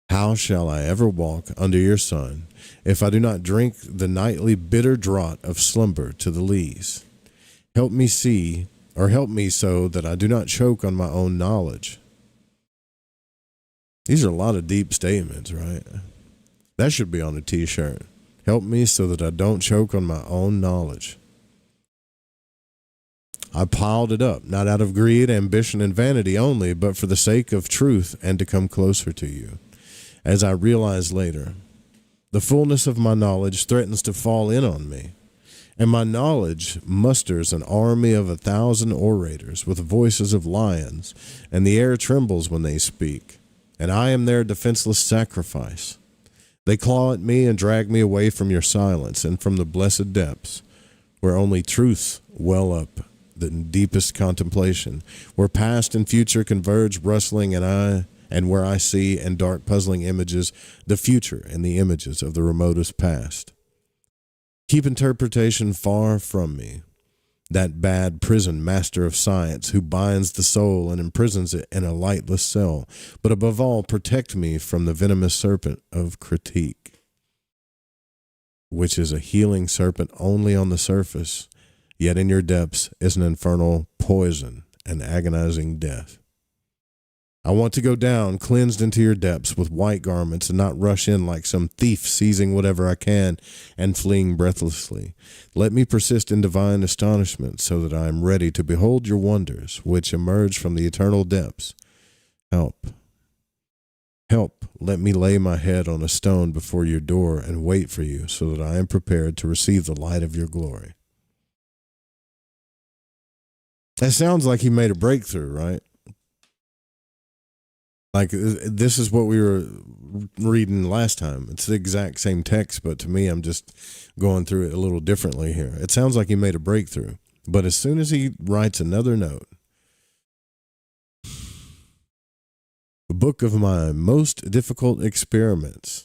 How shall I ever walk under your sun if I do not drink the nightly bitter draught of slumber to the lees? Help me see, or help me so that I do not choke on my own knowledge. These are a lot of deep statements, right? That should be on a t-shirt. Help me so that I don't choke on my own knowledge. I piled it up, not out of greed, ambition, and vanity only, but for the sake of truth and to come closer to you. As I realized later, the fullness of my knowledge threatens to fall in on me, and my knowledge musters an army of 1,000 orators with voices of lions, and the air trembles when they speak, and I am their defenseless sacrifice. They claw at me and drag me away from your silence and from the blessed depths, where only truth well up the deepest contemplation, where past and future converge rustling, and where I see in dark puzzling images the future and the images of the remotest past. Keep interpretation far from me, that bad prison master of science who binds the soul and imprisons it in a lightless cell, but above all protect me from the venomous serpent of critique, which is a healing serpent only on the surface, yet in your depths is an infernal poison and agonizing death. I want to go down, cleansed into your depths with white garments, and not rush in like some thief seizing whatever I can and fleeing breathlessly. Let me persist in divine astonishment so that I am ready to behold your wonders, which emerge from the eternal depths. Help. Help, let me lay my head on a stone before your door and wait for you so that I am prepared to receive the light of your glory. That sounds like he made a breakthrough, right? Like, this is what we were reading last time. It's the exact same text, but to me, I'm just going through it a little differently here. It sounds like he made a breakthrough, but as soon as he writes another note, the book of my most difficult experiments,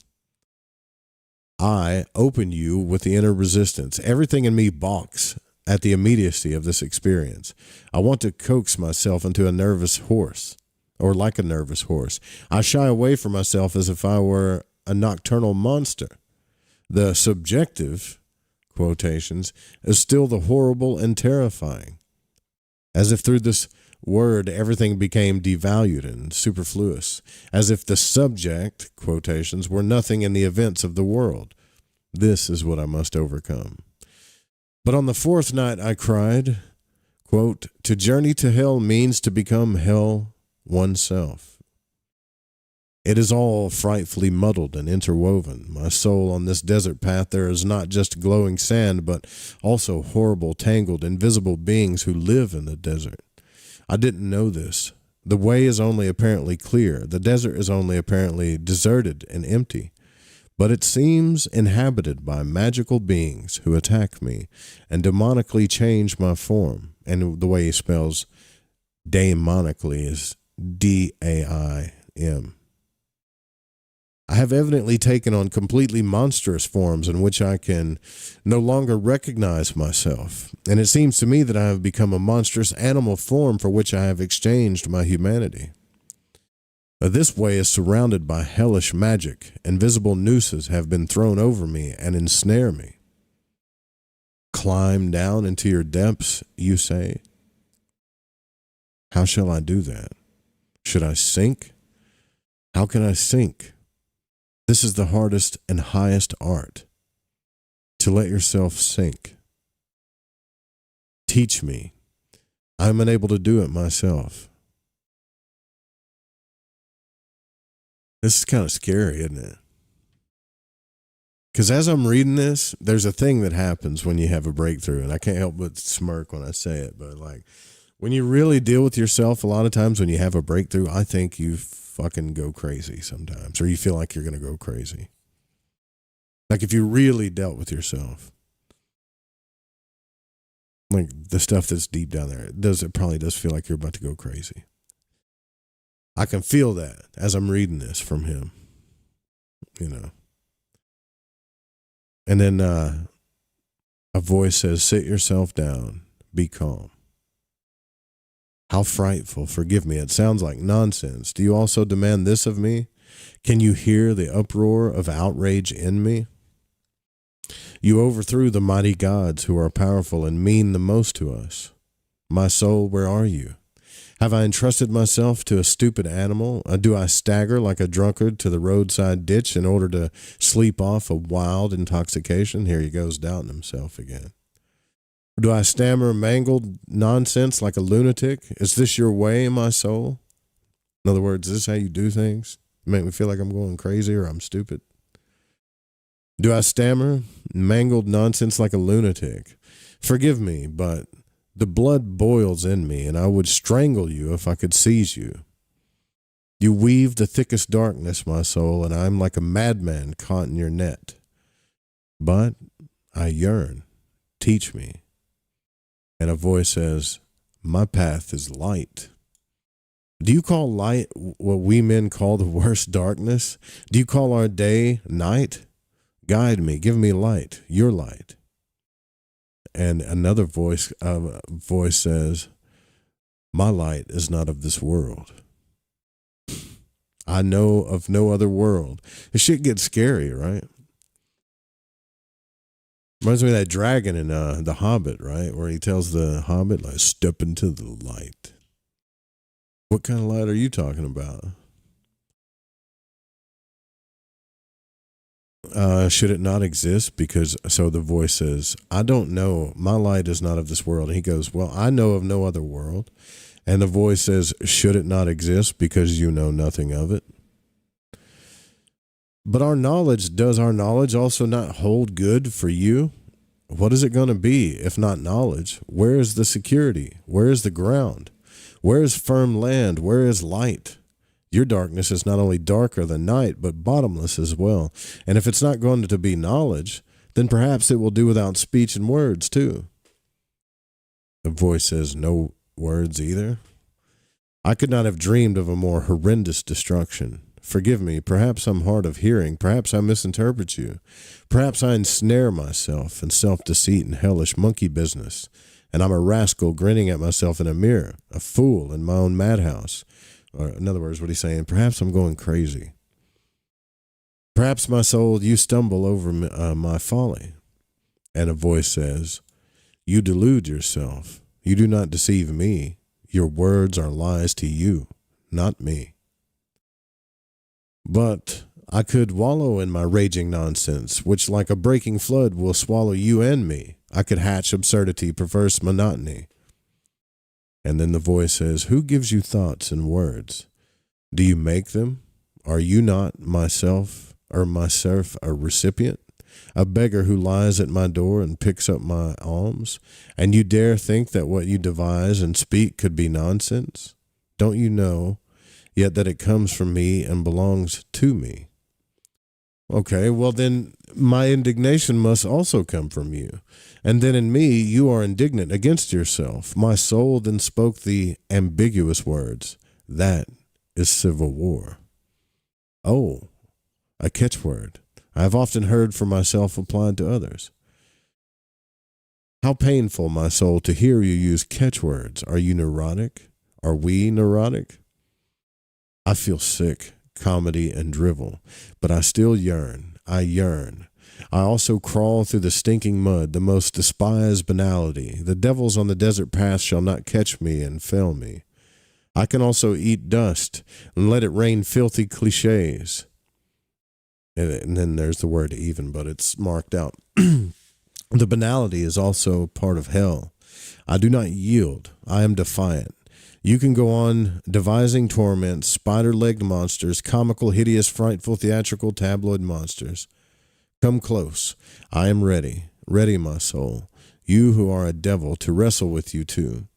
I open you with the inner resistance. Everything in me balks at the immediacy of this experience. I want to coax myself into a nervous horse. Or like a nervous horse. I shy away from myself as if I were a nocturnal monster. The subjective, quotations, is still the horrible and terrifying. As if through this word everything became devalued and superfluous. As if the subject, quotations, were nothing in the events of the world. This is what I must overcome. But on the fourth night I cried, quote, to journey to hell means to become hell oneself. It is all frightfully muddled and interwoven. My soul, on this desert path, there is not just glowing sand, but also horrible, tangled, invisible beings who live in the desert. I didn't know this. The way is only apparently clear. The desert is only apparently deserted and empty. But it seems inhabited by magical beings who attack me and demonically change my form. And the way he spells daimonically is D-A-I-M. I have evidently taken on completely monstrous forms in which I can no longer recognize myself, and it seems to me that I have become a monstrous animal form for which I have exchanged my humanity. This way is surrounded by hellish magic. Invisible nooses have been thrown over me and ensnare me. Climb down into your depths, you say? How shall I do that? Should I sink? How can I sink? This is the hardest and highest art, to let yourself sink. Teach me. I am unable to do it myself. This is kind of scary, isn't it? Because as I'm reading this, there's a thing that happens when you have a breakthrough, and I can't help but smirk when I say it, but like, when you really deal with yourself, a lot of times when you have a breakthrough, I think you fucking go crazy sometimes, or you feel like you're going to go crazy. Like if you really dealt with yourself, like the stuff that's deep down there, it probably does feel like you're about to go crazy. I can feel that as I'm reading this from him, you know. And then a voice says, sit yourself down, be calm. How frightful, forgive me, it sounds like nonsense. Do you also demand this of me? Can you hear the uproar of outrage in me? You overthrew the mighty gods who are powerful and mean the most to us. My soul, where are you? Have I entrusted myself to a stupid animal? Do I stagger like a drunkard to the roadside ditch in order to sleep off a wild intoxication? Here he goes doubting himself again. Do I stammer mangled nonsense like a lunatic? Is this your way, my soul? In other words, is this how you do things? You make me feel like I'm going crazy or I'm stupid. Do I stammer mangled nonsense like a lunatic? Forgive me, but the blood boils in me, and I would strangle you if I could seize you. You weave the thickest darkness, my soul, and I'm like a madman caught in your net. But I yearn. Teach me. And a voice says, my path is light. Do you call light what we men call the worst darkness? Do you call our day night? Guide me, give me light, your light. And another voice says, my light is not of this world. I know of no other world. This shit gets scary, right? Reminds me of that dragon in The Hobbit, right? Where he tells the Hobbit, like, step into the light. What kind of light are you talking about? Should it not exist? So the voice says, I don't know. My light is not of this world. And he goes, well, I know of no other world. And the voice says, should it not exist because you know nothing of it? But does our knowledge also not hold good for you? What is it going to be if not knowledge? Where is the security? Where is the ground? Where is firm land? Where is light? Your darkness is not only darker than night, but bottomless as well. And if it's not going to be knowledge, then perhaps it will do without speech and words too. The voice says, no words either. I could not have dreamed of a more horrendous destruction. Forgive me, perhaps I'm hard of hearing, perhaps I misinterpret you. Perhaps I ensnare myself in self-deceit and hellish monkey business, and I'm a rascal grinning at myself in a mirror, a fool in my own madhouse. Or in other words, what he's saying, perhaps I'm going crazy. Perhaps, my soul, you stumble over my folly. And a voice says, you delude yourself. You do not deceive me. Your words are lies to you, not me. But I could wallow in my raging nonsense, which like a breaking flood will swallow you and me. I could hatch absurdity, perverse monotony. And then the voice says, who gives you thoughts and words? Do you make them? Are you not myself a recipient? A beggar who lies at my door and picks up my alms? And you dare think that what you devise and speak could be nonsense? Don't you know yet that it comes from me and belongs to me? Okay, well then my indignation must also come from you. And then in me, you are indignant against yourself. My soul then spoke the ambiguous words. That is civil war. Oh, a catchword I have often heard for myself applied to others. How painful, my soul, to hear you use catchwords. Are you neurotic? Are we neurotic? I feel sick, comedy, and drivel, but I still yearn. I yearn. I also crawl through the stinking mud, the most despised banality. The devils on the desert path shall not catch me and fail me. I can also eat dust and let it rain filthy cliches. And then there's the word even, but it's marked out. The banality is also part of hell. I do not yield. I am defiant. You can go on devising torments, spider-legged monsters, comical, hideous, frightful, theatrical, tabloid monsters. Come close. I am ready. Ready, my soul. You who are a devil, to wrestle with you too.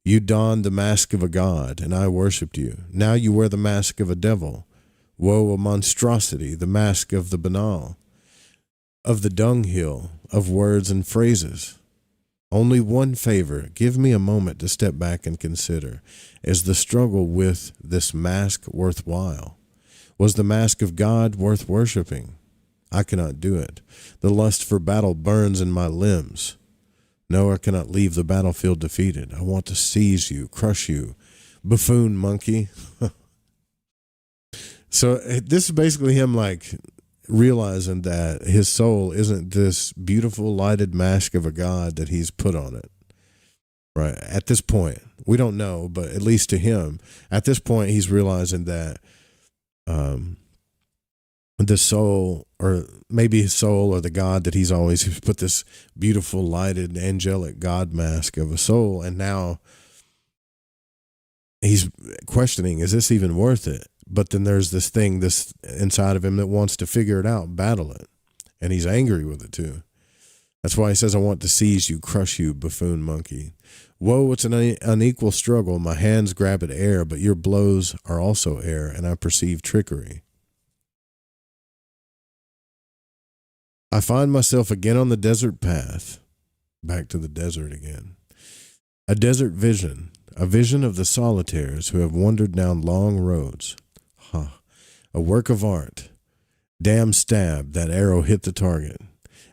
You donned the mask of a god, and I worshipped you. Now you wear the mask of a devil. Woe, a monstrosity, the mask of the banal, of the dunghill, of words and phrases. Only one favor, give me a moment to step back and consider. Is the struggle with this mask worthwhile? Was the mask of God worth worshiping? I cannot do it. The lust for battle burns in my limbs. No, I cannot leave the battlefield defeated. I want to seize you, crush you, buffoon monkey. So this is basically him like realizing that his soul isn't this beautiful lighted mask of a god that he's put on it. Right. At this point, we don't know, but at least to him, at this point, he's realizing that the soul, or maybe his soul or the God that he's always put this beautiful lighted angelic God mask of a soul. And now he's questioning, is this even worth it? But then there's this thing, this inside of him that wants to figure it out, battle it. And he's angry with it too. That's why he says, I want to seize you, crush you, buffoon monkey. Whoa, it's an unequal struggle. My hands grab at air, but your blows are also air, and I perceive trickery. I find myself again on the desert path, back to the desert again. A desert vision, a vision of the solitaires who have wandered down long roads. A work of art. Damn stab, that arrow hit the target.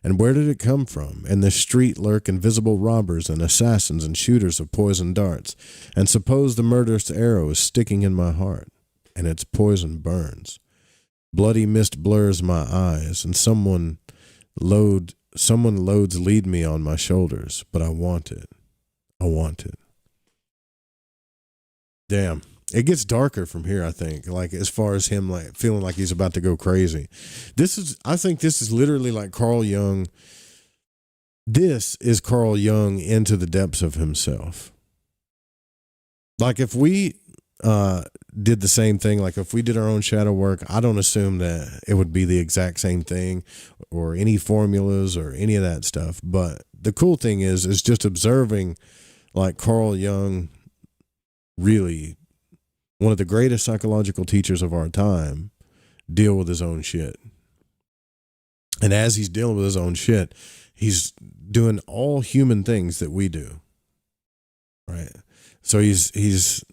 And where did it come from? In the street lurk invisible robbers and assassins and shooters of poisoned darts. And suppose the murderous arrow is sticking in my heart, and its poison burns. Bloody mist blurs my eyes, and someone loads lead me on my shoulders, but I want it. I want it. Damn. It gets darker from here, I think, like as far as him like feeling like he's about to go crazy. I think this is literally like Carl Jung. This is Carl Jung into the depths of himself. Like if we did the same thing, like if we did our own shadow work, I don't assume that it would be the exact same thing or any formulas or any of that stuff. But the cool thing is just observing like Carl Jung, really one of the greatest psychological teachers of our time, deal with his own shit. And as he's dealing with his own shit, he's doing all human things that we do. Right? So he's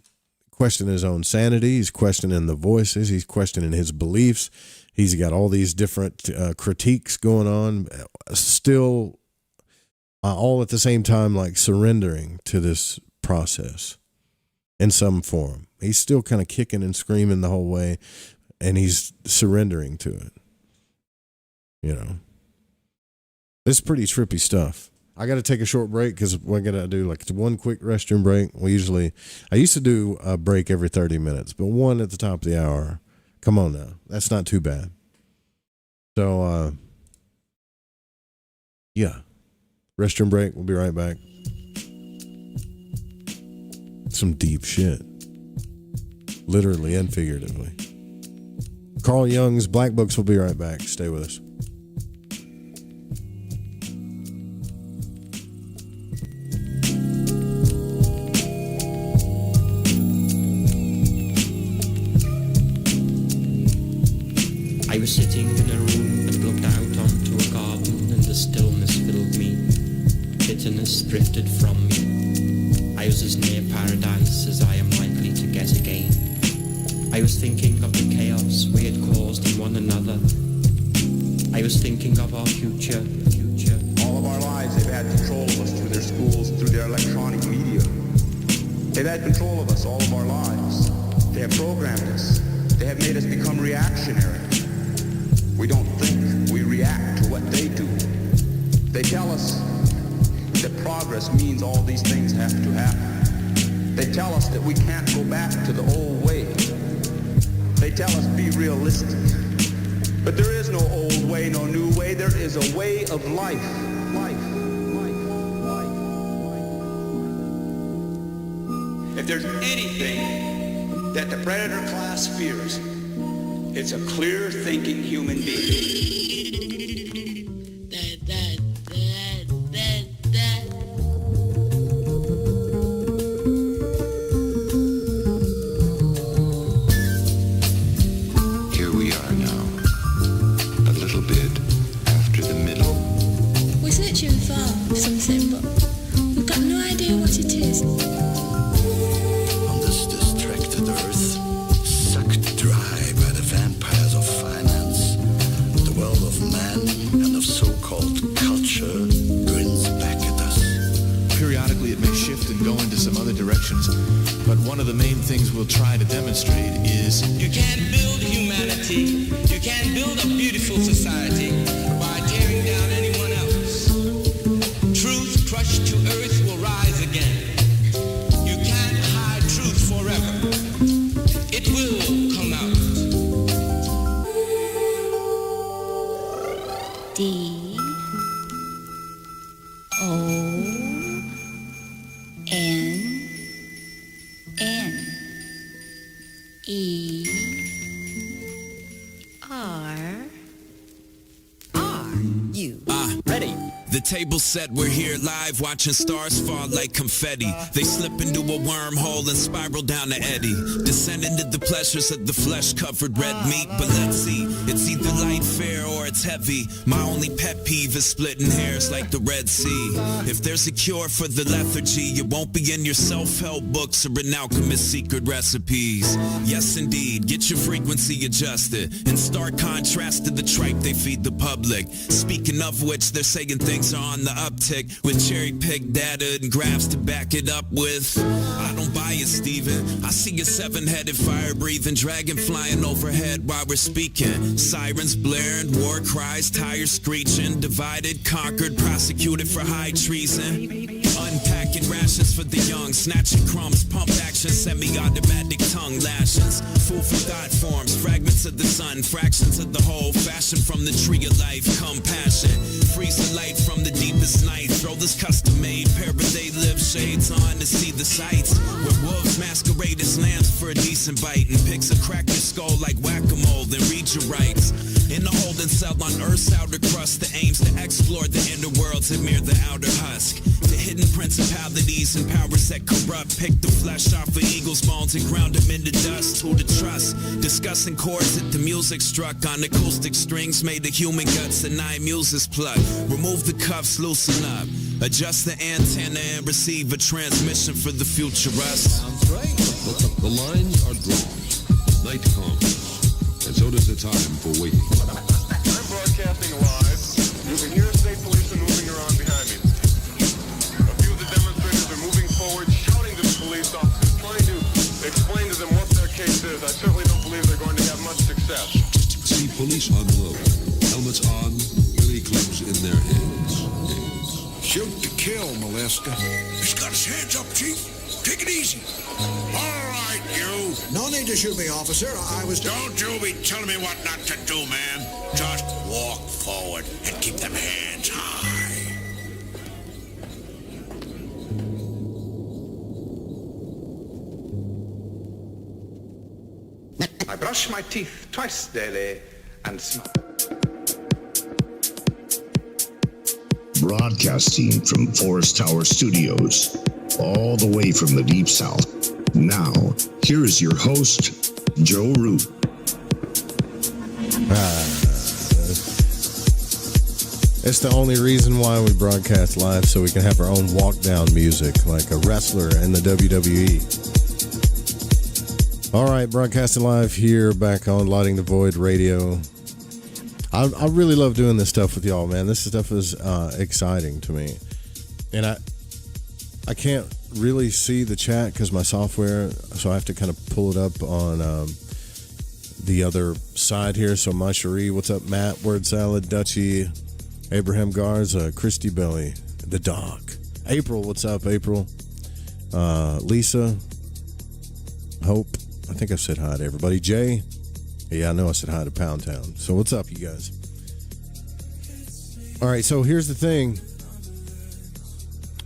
questioning his own sanity. He's questioning the voices. He's questioning his beliefs. He's got all these different critiques going on, still all at the same time, like surrendering to this process in some form. He's still kind of kicking and screaming the whole way, and he's surrendering to it. You know, it's pretty trippy stuff. I got to take a short break because we're going to do like one quick restroom break. I used to do a break every 30 minutes, but one at the top of the hour. Come on now. That's not too bad. So, yeah. Restroom break. We'll be right back. Some deep shit. Literally and figuratively. Carl Jung's Black Books will be right back. Stay with us. I was sitting in a room that looked out on stillness filled me. Bitterness drifted from me. I was as near paradise as I am likely to get again. I was thinking of the chaos we had caused in one another. I was thinking of our future. All of our lives they've had control of us through their schools, through their electronic media. They've had control of us all of our lives. They have programmed us. They have made us become reactionary. We don't think, we react to what they do. They tell us that progress means all these things have to happen. They tell us that we can't go back to the old way. They tell us be realistic. But there is no old way, no new way. There is a way of life. If there's anything that the predator class fears, it's a clear-thinking human being. Here we are now, a little bit after the middle. We're searching for something, but we've got no idea what it is. On this distracted earth, sucked dry by the vampires of finance, the world of man and of so-called culture grins back at us. Periodically it may shift and go into some other directions, but one of the main things we'll try to demonstrate is you can't build humanity, you can't build a beautiful society by tearing down anyone else. Truth crushed to earth will rise again. You can't hide truth forever. It will come out. The table set, we're here live, watching stars fall like confetti. They slip into a wormhole and spiral down the eddy, descend into the pleasures of the flesh-covered red meat. But let's see, it's either light fare or it's heavy. My only pet peeve is splitting hairs like the Red Sea. If there's a cure for the lethargy, it won't be in your self-help books or in alchemist's secret recipes. Yes, indeed, get your frequency adjusted, in stark contrast to the tripe they feed the public. Speaking of which, they're saying things are on the uptick, with cherry-picked data and graphs to back it up with. I don't buy it, Steven. I see a seven-headed fire-breathing dragon flying overhead while we're speaking. Sirens blaring, war cries, tires screeching, divided, conquered, prosecuted for high treason. Unpacking rations for the young, snatching crumbs, pump action, semi-automatic tongue lashings. Food for thought forms, fragments of the sun, fractions of the whole, fashioned from the tree of life, compassion. Freeze the light from the deepest night, throw this custom-made pair of they live shades on to see the sights. Where wolves masquerade as lambs for a decent bite, and picks a crack your skull like whack-a-mole, then read your rights. In the holding cell on Earth's outer crust, the aims to explore the inner worlds and mere the outer husk. The hidden principalities and powers that corrupt, pick the flesh off of eagles' bones and ground them into dust. Who to trust? Discussing chords that the music struck on acoustic strings made of human guts and 9 muses plucked. Remove the cuffs, loosen up, adjust the antenna and receive a transmission for the future us. Sounds right. The lines are drawn. Night comes, and so does the time for waiting. I'm broadcasting live. You can hear state policemen moving around behind me. A few of the demonstrators are moving forward, shouting to the police officers, trying to explain to them what their case is. I certainly don't believe they're going to have much success. See police unload. Helmets on, billy clubs in their hands. Shoot to kill, molester. He's got his hands up, Chief. Take it easy. All right, you. No need to shoot me, officer. I was... Don't you be telling me what not to do, man. Just walk forward and keep them hands high. I brush my teeth twice daily and smile. Broadcasting from Forest Tower Studios, all the way from the Deep South. Now, here is your host, Joe Root. It's the only reason why we broadcast live, so we can have our own walk down music like a wrestler in the WWE. All right, broadcasting live here back on Lighting the Void Radio. I really love doing this stuff with y'all, man. This stuff is exciting to me. And I can't really see the chat because my software, so I have to kind of pull it up on the other side here. So my Cherie, what's up, Matt? Word Salad, Dutchy, Abraham Garza, Christy Belly, the dog. April, what's up, April? Lisa, Hope. I think I said hi to everybody. Jay, yeah, I know I said hi to Pound Town. So what's up, you guys? All right, so here's the thing.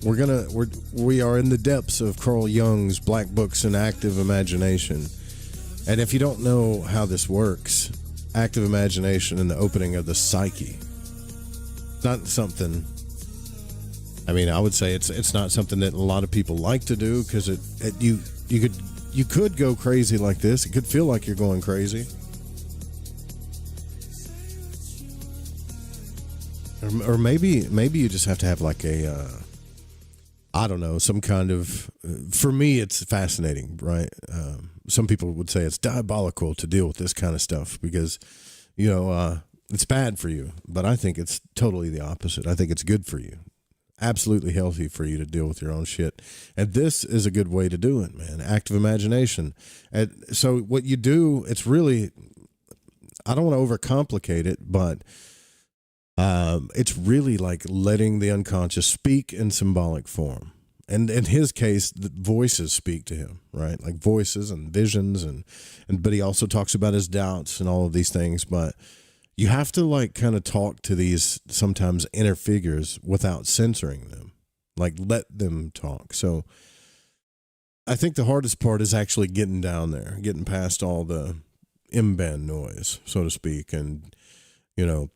We are in the depths of Carl Jung's Black Books and Active Imagination. And if you don't know how this works, active imagination and the opening of the psyche, not something, I mean, I would say it's not something that a lot of people like to do, because you could go crazy like this. It could feel like you're going crazy. Or maybe you just have to have like a, I don't know, some kind of, for me, it's fascinating, right? Some people would say it's diabolical to deal with this kind of stuff because, it's bad for you. But I think it's totally the opposite. I think it's good for you. Absolutely healthy for you to deal with your own shit. And this is a good way to do it, man. Active imagination. And so what you do, it's really, I don't want to overcomplicate it, but it's really like letting the unconscious speak in symbolic form. And in his case, the voices speak to him, right? Like voices and visions, but he also talks about his doubts and all of these things. But you have to like kind of talk to these sometimes inner figures without censoring them, like let them talk. So I think the hardest part is actually getting down there, getting past all the M-band noise, so to speak. And, and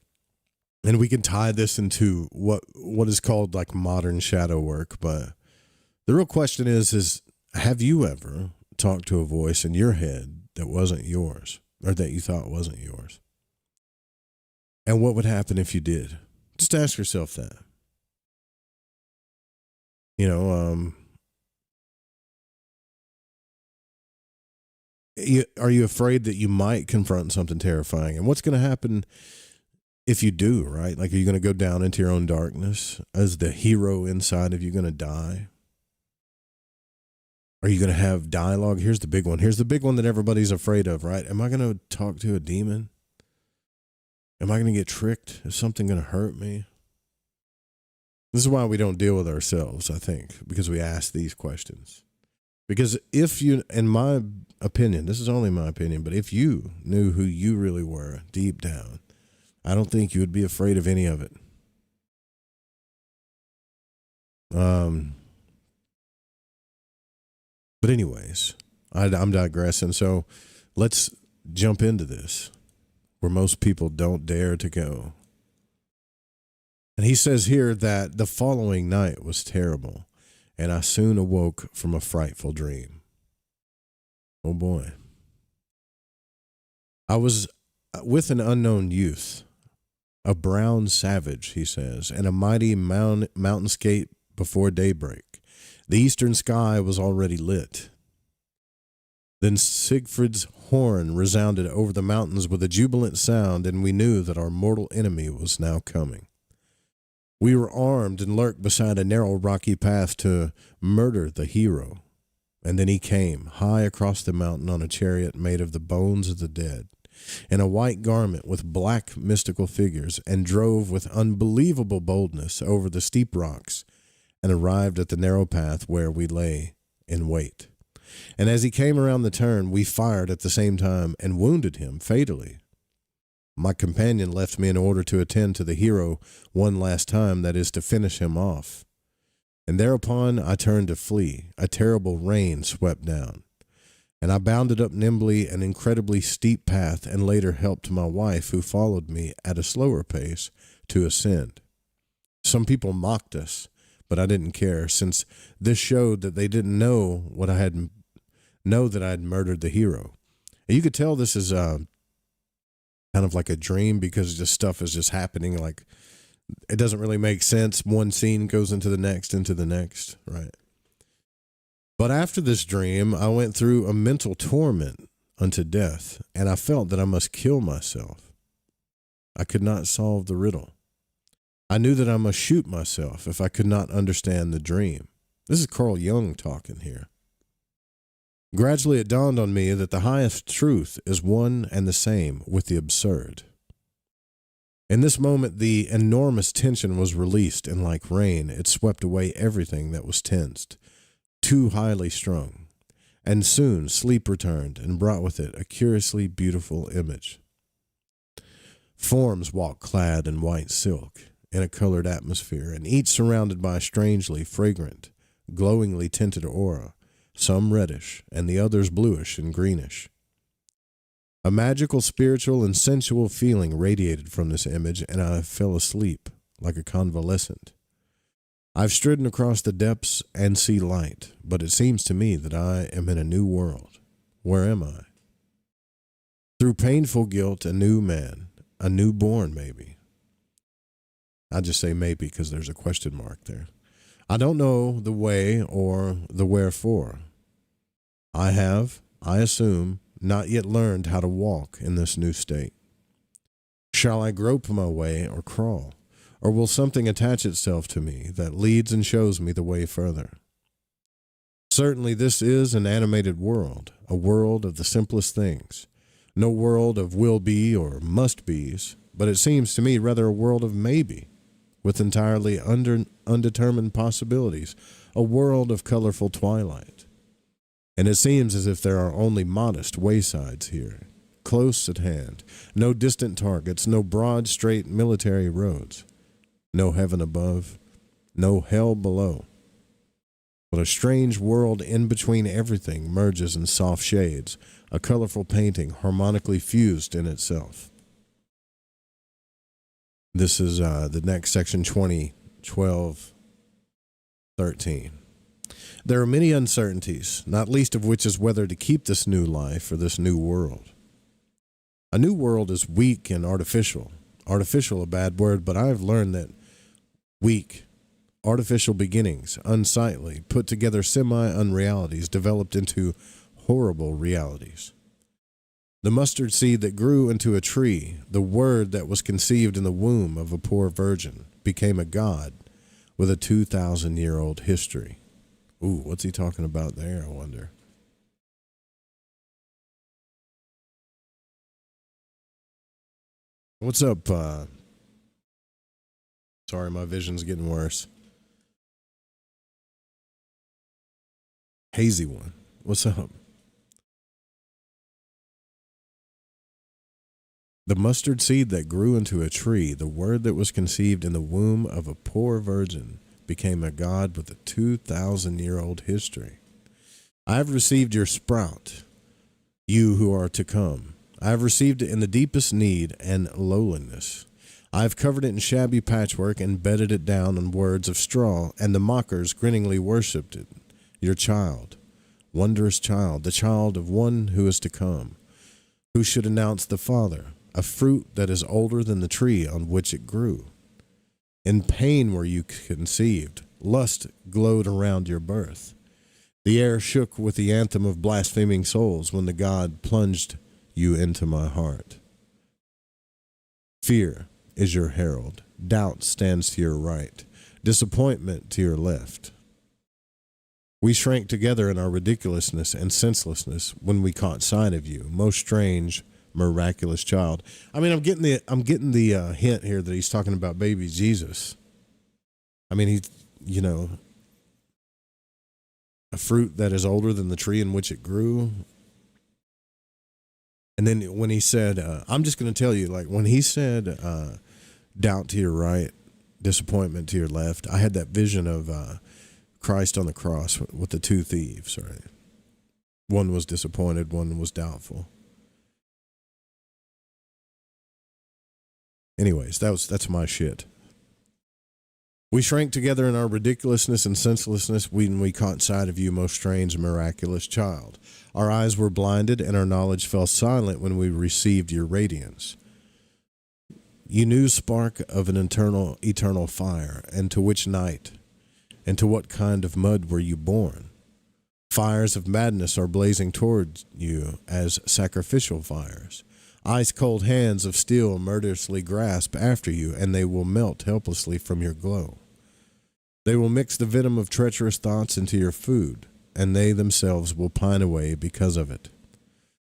we can tie this into what is called like modern shadow work. But the real question is have you ever talked to a voice in your head that wasn't yours, or that you thought wasn't yours? And what would happen if you did? Just ask yourself that. Are you afraid that you might confront something terrifying? And what's going to happen if you do, right? Like, are you going to go down into your own darkness? Is the hero inside of you going to die? Are you going to have dialogue? Here's the big one. Here's the big one that everybody's afraid of, right? Am I going to talk to a demon? Am I going to get tricked? Is something going to hurt me? This is why we don't deal with ourselves, I think, because we ask these questions. Because if you, in my opinion, this is only my opinion, but if you knew who you really were deep down, I don't think you would be afraid of any of it. But anyways, I'm digressing. So let's jump into this, where most people don't dare to go. And he says here that the following night was terrible, and I soon awoke from a frightful dream. Oh boy. I was with an unknown youth, a brown savage, he says, and a mighty mountainscape before daybreak. The eastern sky was already lit. Then Siegfried's horn resounded over the mountains with a jubilant sound, and we knew that our mortal enemy was now coming. We were armed and lurked beside a narrow rocky path to murder the hero. And then he came, high across the mountain on a chariot made of the bones of the dead, in a white garment with black mystical figures, and drove with unbelievable boldness over the steep rocks, and arrived at the narrow path where we lay in wait. And as he came around the turn, we fired at the same time and wounded him fatally. My companion left me in order to attend to the hero one last time, that is, to finish him off. And thereupon I turned to flee. A terrible rain swept down, and I bounded up nimbly an incredibly steep path, and later helped my wife, who followed me at a slower pace, to ascend. Some people mocked us, but I didn't care, since this showed that they didn't know that I had murdered the hero. And you could tell this is kind of like a dream, because this stuff is just happening like it doesn't really make sense. One scene goes into the next, right? But after this dream, I went through a mental torment unto death, and I felt that I must kill myself. I could not solve the riddle. I knew that I must shoot myself if I could not understand the dream. This is Carl Jung talking here. Gradually it dawned on me that the highest truth is one and the same with the absurd. In this moment, the enormous tension was released, and like rain, it swept away everything that was tensed, too highly strung. And soon sleep returned and brought with it a curiously beautiful image. Forms walked clad in white silk in a colored atmosphere, and each surrounded by a strangely fragrant, glowingly tinted aura, some reddish and the others bluish and greenish. A magical, spiritual, and sensual feeling radiated from this image, and I fell asleep like a convalescent. I've stridden across the depths and see light, but it seems to me that I am in a new world. Where am I? Through painful guilt, a new man, a newborn maybe. I just say maybe because there's a question mark there. I don't know the way or the wherefore. I have, I assume, not yet learned how to walk in this new state. Shall I grope my way or crawl? Or will something attach itself to me that leads and shows me the way further? Certainly this is an animated world, a world of the simplest things. No world of will be or must be's, but it seems to me rather a world of maybe, with entirely undetermined possibilities, a world of colorful twilight. And it seems as if there are only modest waysides here, close at hand, no distant targets, no broad, straight military roads. No heaven above, no hell below. But a strange world in between everything merges in soft shades, a colorful painting harmonically fused in itself. This is the next section, 20, 12, 13. There are many uncertainties, not least of which is whether to keep this new life or this new world. A new world is weak and artificial. Artificial, a bad word, but I've learned that weak, artificial beginnings, unsightly, put together semi-unrealities, developed into horrible realities. The mustard seed that grew into a tree, the word that was conceived in the womb of a poor virgin, became a god with a 2,000-year-old history. Ooh, what's he talking about there, I wonder? What's up, sorry, my vision's getting worse. Hazy one. What's up? The mustard seed that grew into a tree, the word that was conceived in the womb of a poor virgin, became a god with a 2,000-year-old history. I have received your sprout, you who are to come. I have received it in the deepest need and lowliness. I have covered it in shabby patchwork and bedded it down on words of straw, and the mockers grinningly worshipped it. Your child, wondrous child, the child of one who is to come, who should announce the Father, a fruit that is older than the tree on which it grew. In pain were you conceived, lust glowed around your birth. The air shook with the anthem of blaspheming souls when the God plunged you into my heart. Fear is your herald, doubt stands to your right, disappointment to your left. We shrank together in our ridiculousness and senselessness when we caught sight of you, most strange, miraculous child. I mean, I'm getting the hint here that he's talking about baby Jesus. I mean, he's, a fruit that is older than the tree in which it grew. And then when he said, I'm just going to tell you, like when he said, doubt to your right, disappointment to your left, I had that vision of Christ on the cross with the two thieves, right? One was disappointed, one was doubtful. Anyways, that's my shit. We shrank together in our ridiculousness and senselessness when we caught sight of you, most strange and miraculous child. Our eyes were blinded and our knowledge fell silent when we received your radiance. You new spark of an eternal fire, and to which night, and to what kind of mud were you born? Fires of madness are blazing towards you as sacrificial fires. Ice-cold hands of steel murderously grasp after you, and they will melt helplessly from your glow. They will mix the venom of treacherous thoughts into your food, and they themselves will pine away because of it.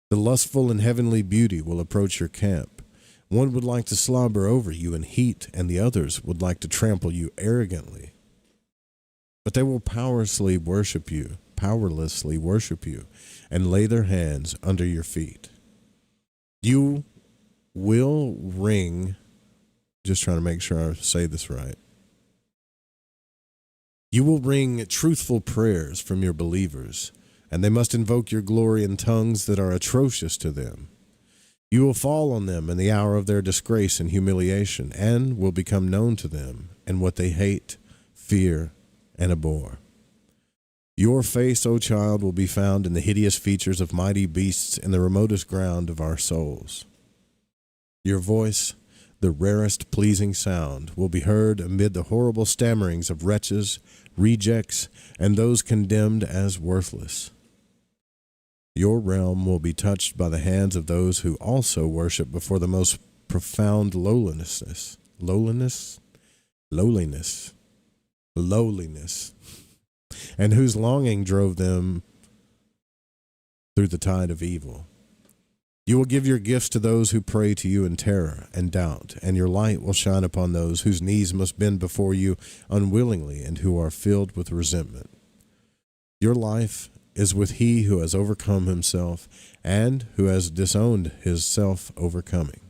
The lustful and heavenly beauty will approach your camp. One would like to slobber over you in heat, and the others would like to trample you arrogantly. But they will powerlessly worship you, and lay their hands under your feet. You will ring, just trying to make sure I say this right. You will wring truthful prayers from your believers, and they must invoke your glory in tongues that are atrocious to them. You will fall on them in the hour of their disgrace and humiliation, and will become known to them in what they hate, fear, and abhor. Your face, O child, will be found in the hideous features of mighty beasts in the remotest ground of our souls. Your voice, the rarest pleasing sound, will be heard amid the horrible stammerings of wretches, rejects, and those condemned as worthless. Your realm will be touched by the hands of those who also worship before the most profound lowliness, and whose longing drove them through the tide of evil. You will give your gifts to those who pray to you in terror and doubt, and your light will shine upon those whose knees must bend before you unwillingly and who are filled with resentment. Your life is with he who has overcome himself and who has disowned his self-overcoming.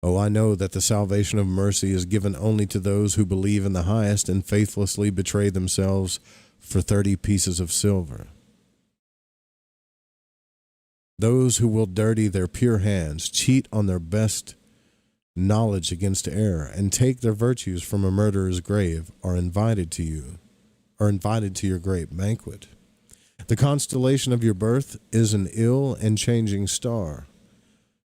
Oh, I know that the salvation of mercy is given only to those who believe in the highest and faithlessly betray themselves for 30 pieces of silver. Those who will dirty their pure hands, cheat on their best knowledge against error, and take their virtues from a murderer's grave are invited to your great banquet. The constellation of your birth is an ill and changing star.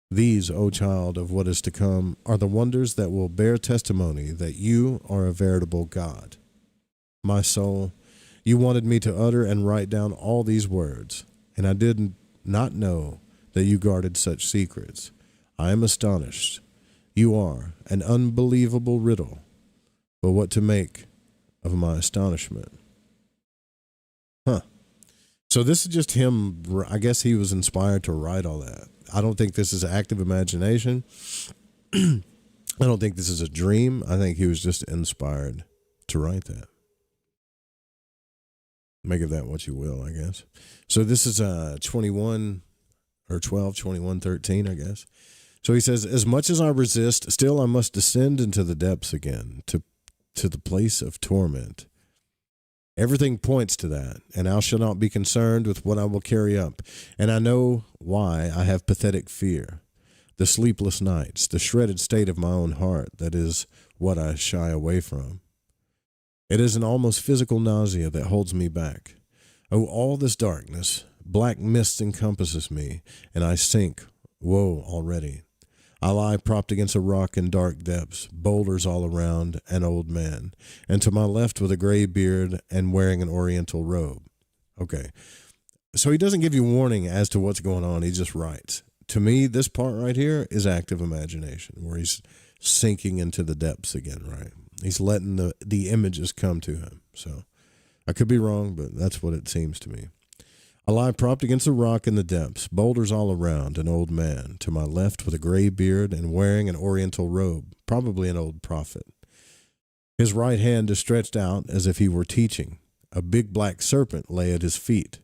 These, O child of what is to come, are the wonders that will bear testimony that you are a veritable God. My soul, you wanted me to utter and write down all these words, and I did not know that you guarded such secrets. I am astonished. You are an unbelievable riddle, but what to make of my astonishment? So this is just him. I guess he was inspired to write all that. I don't think this is active imagination. I don't think this is a dream. I think he was just inspired to write that. Make of that what you will, I guess. So this is 21 or 12, 21:13, I guess. So he says, as much as I resist, still I must descend into the depths again, to the place of torment. Everything points to that, and I shall not be concerned with what I will carry up. And I know why I have pathetic fear. The sleepless nights, the shredded state of my own heart, that is what I shy away from. It is an almost physical nausea that holds me back. Oh, all this darkness, black mist encompasses me, and I sink, woe already. I lie propped against a rock in dark depths, boulders all around, an old man, and to my left with a gray beard and wearing an oriental robe. Okay, so he doesn't give you warning as to what's going on, he just writes. To me, this part right here is active imagination, where he's sinking into the depths again, right? He's letting the images come to him. So I could be wrong, but that's what it seems to me. I lie propped against a rock in the depths, boulders all around, an old man, to my left with a gray beard and wearing an oriental robe, probably an old prophet. His right hand is stretched out as if he were teaching. A big black serpent lay at his feet.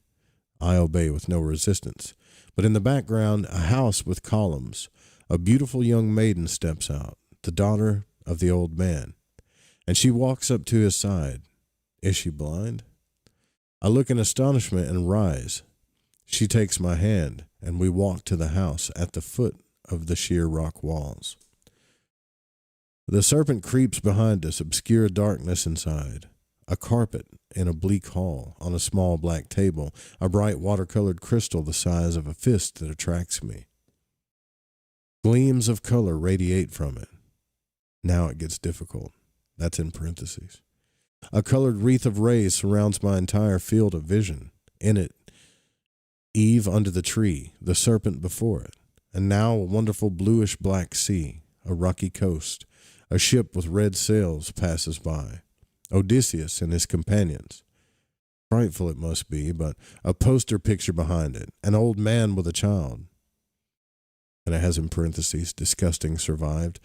I obey with no resistance. But in the background, a house with columns. A beautiful young maiden steps out, the daughter of the old man, and she walks up to his side. Is she blind? I look in astonishment and rise. She takes my hand, and we walk to the house at the foot of the sheer rock walls. The serpent creeps behind us, obscure darkness inside. A carpet in a bleak hall, on a small black table, a bright watercolored crystal the size of a fist that attracts me. Gleams of color radiate from it. Now it gets difficult. That's in parentheses. A colored wreath of rays surrounds my entire field of vision. In it, Eve under the tree, the serpent before it, and now a wonderful bluish-black sea, a rocky coast, a ship with red sails passes by, Odysseus and his companions. Frightful it must be, but a poster picture behind it, an old man with a child. And it has in parentheses, disgusting survived.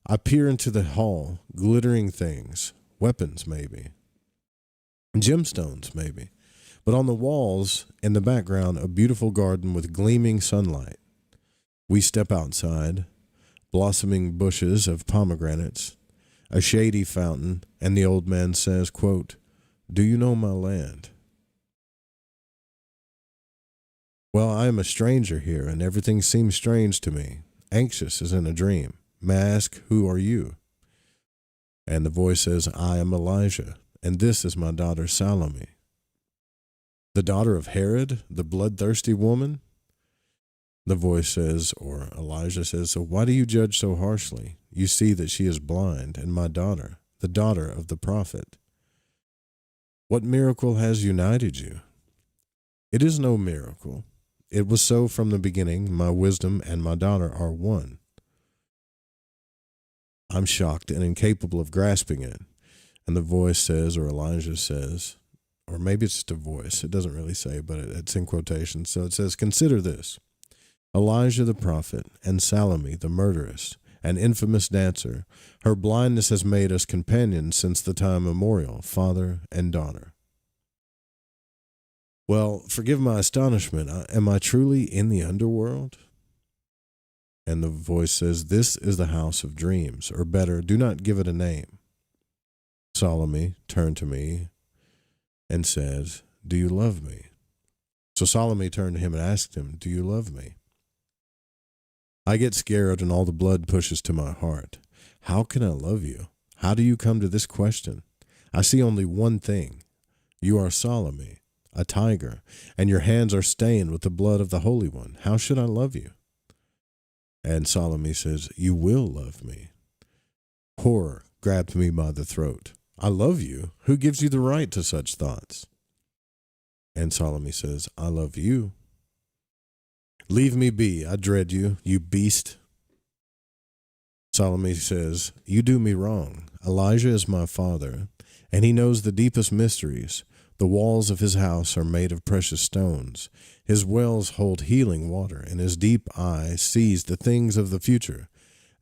I peer into the hall, glittering things, weapons maybe, gemstones maybe. But on the walls, in the background, a beautiful garden with gleaming sunlight. We step outside, blossoming bushes of pomegranates, a shady fountain, and the old man says, quote, "Do you know my land?" Well, I am a stranger here, and everything seems strange to me, anxious as in a dream. May I ask, who are you? And the voice says, I am Elijah, and this is my daughter Salome. The daughter of Herod, the bloodthirsty woman? The voice says, or Elijah says, so why do you judge so harshly? You see that she is blind, and my daughter, the daughter of the prophet. What miracle has united you? It is no miracle. It was so from the beginning. My wisdom and my daughter are one. I'm shocked and incapable of grasping it. And the voice says, or Elijah says, or maybe it's just a voice. It doesn't really say, but it's in quotations. So it says, consider this. Elijah the prophet and Salome the murderess, an infamous dancer, her blindness has made us companions since the time immemorial, father and daughter. Well, forgive my astonishment. Am I truly in the underworld? And the voice says, this is the house of dreams, or better, do not give it a name. Salome turned to me and says, do you love me? So Salome turned to him and asked him, do you love me? I get scared and all the blood pushes to my heart. How can I love you? How do you come to this question? I see only one thing. You are Salome, a tiger, and your hands are stained with the blood of the Holy One. How should I love you? And Salome says, you will love me. Horror grabbed me by the throat. I love you. Who gives you the right to such thoughts? And Salome says, I love you. Leave me be. I dread you, you beast. Salome says, you do me wrong. Elijah is my father, and he knows the deepest mysteries. The walls of his house are made of precious stones. His wells hold healing water, and his deep eye sees the things of the future.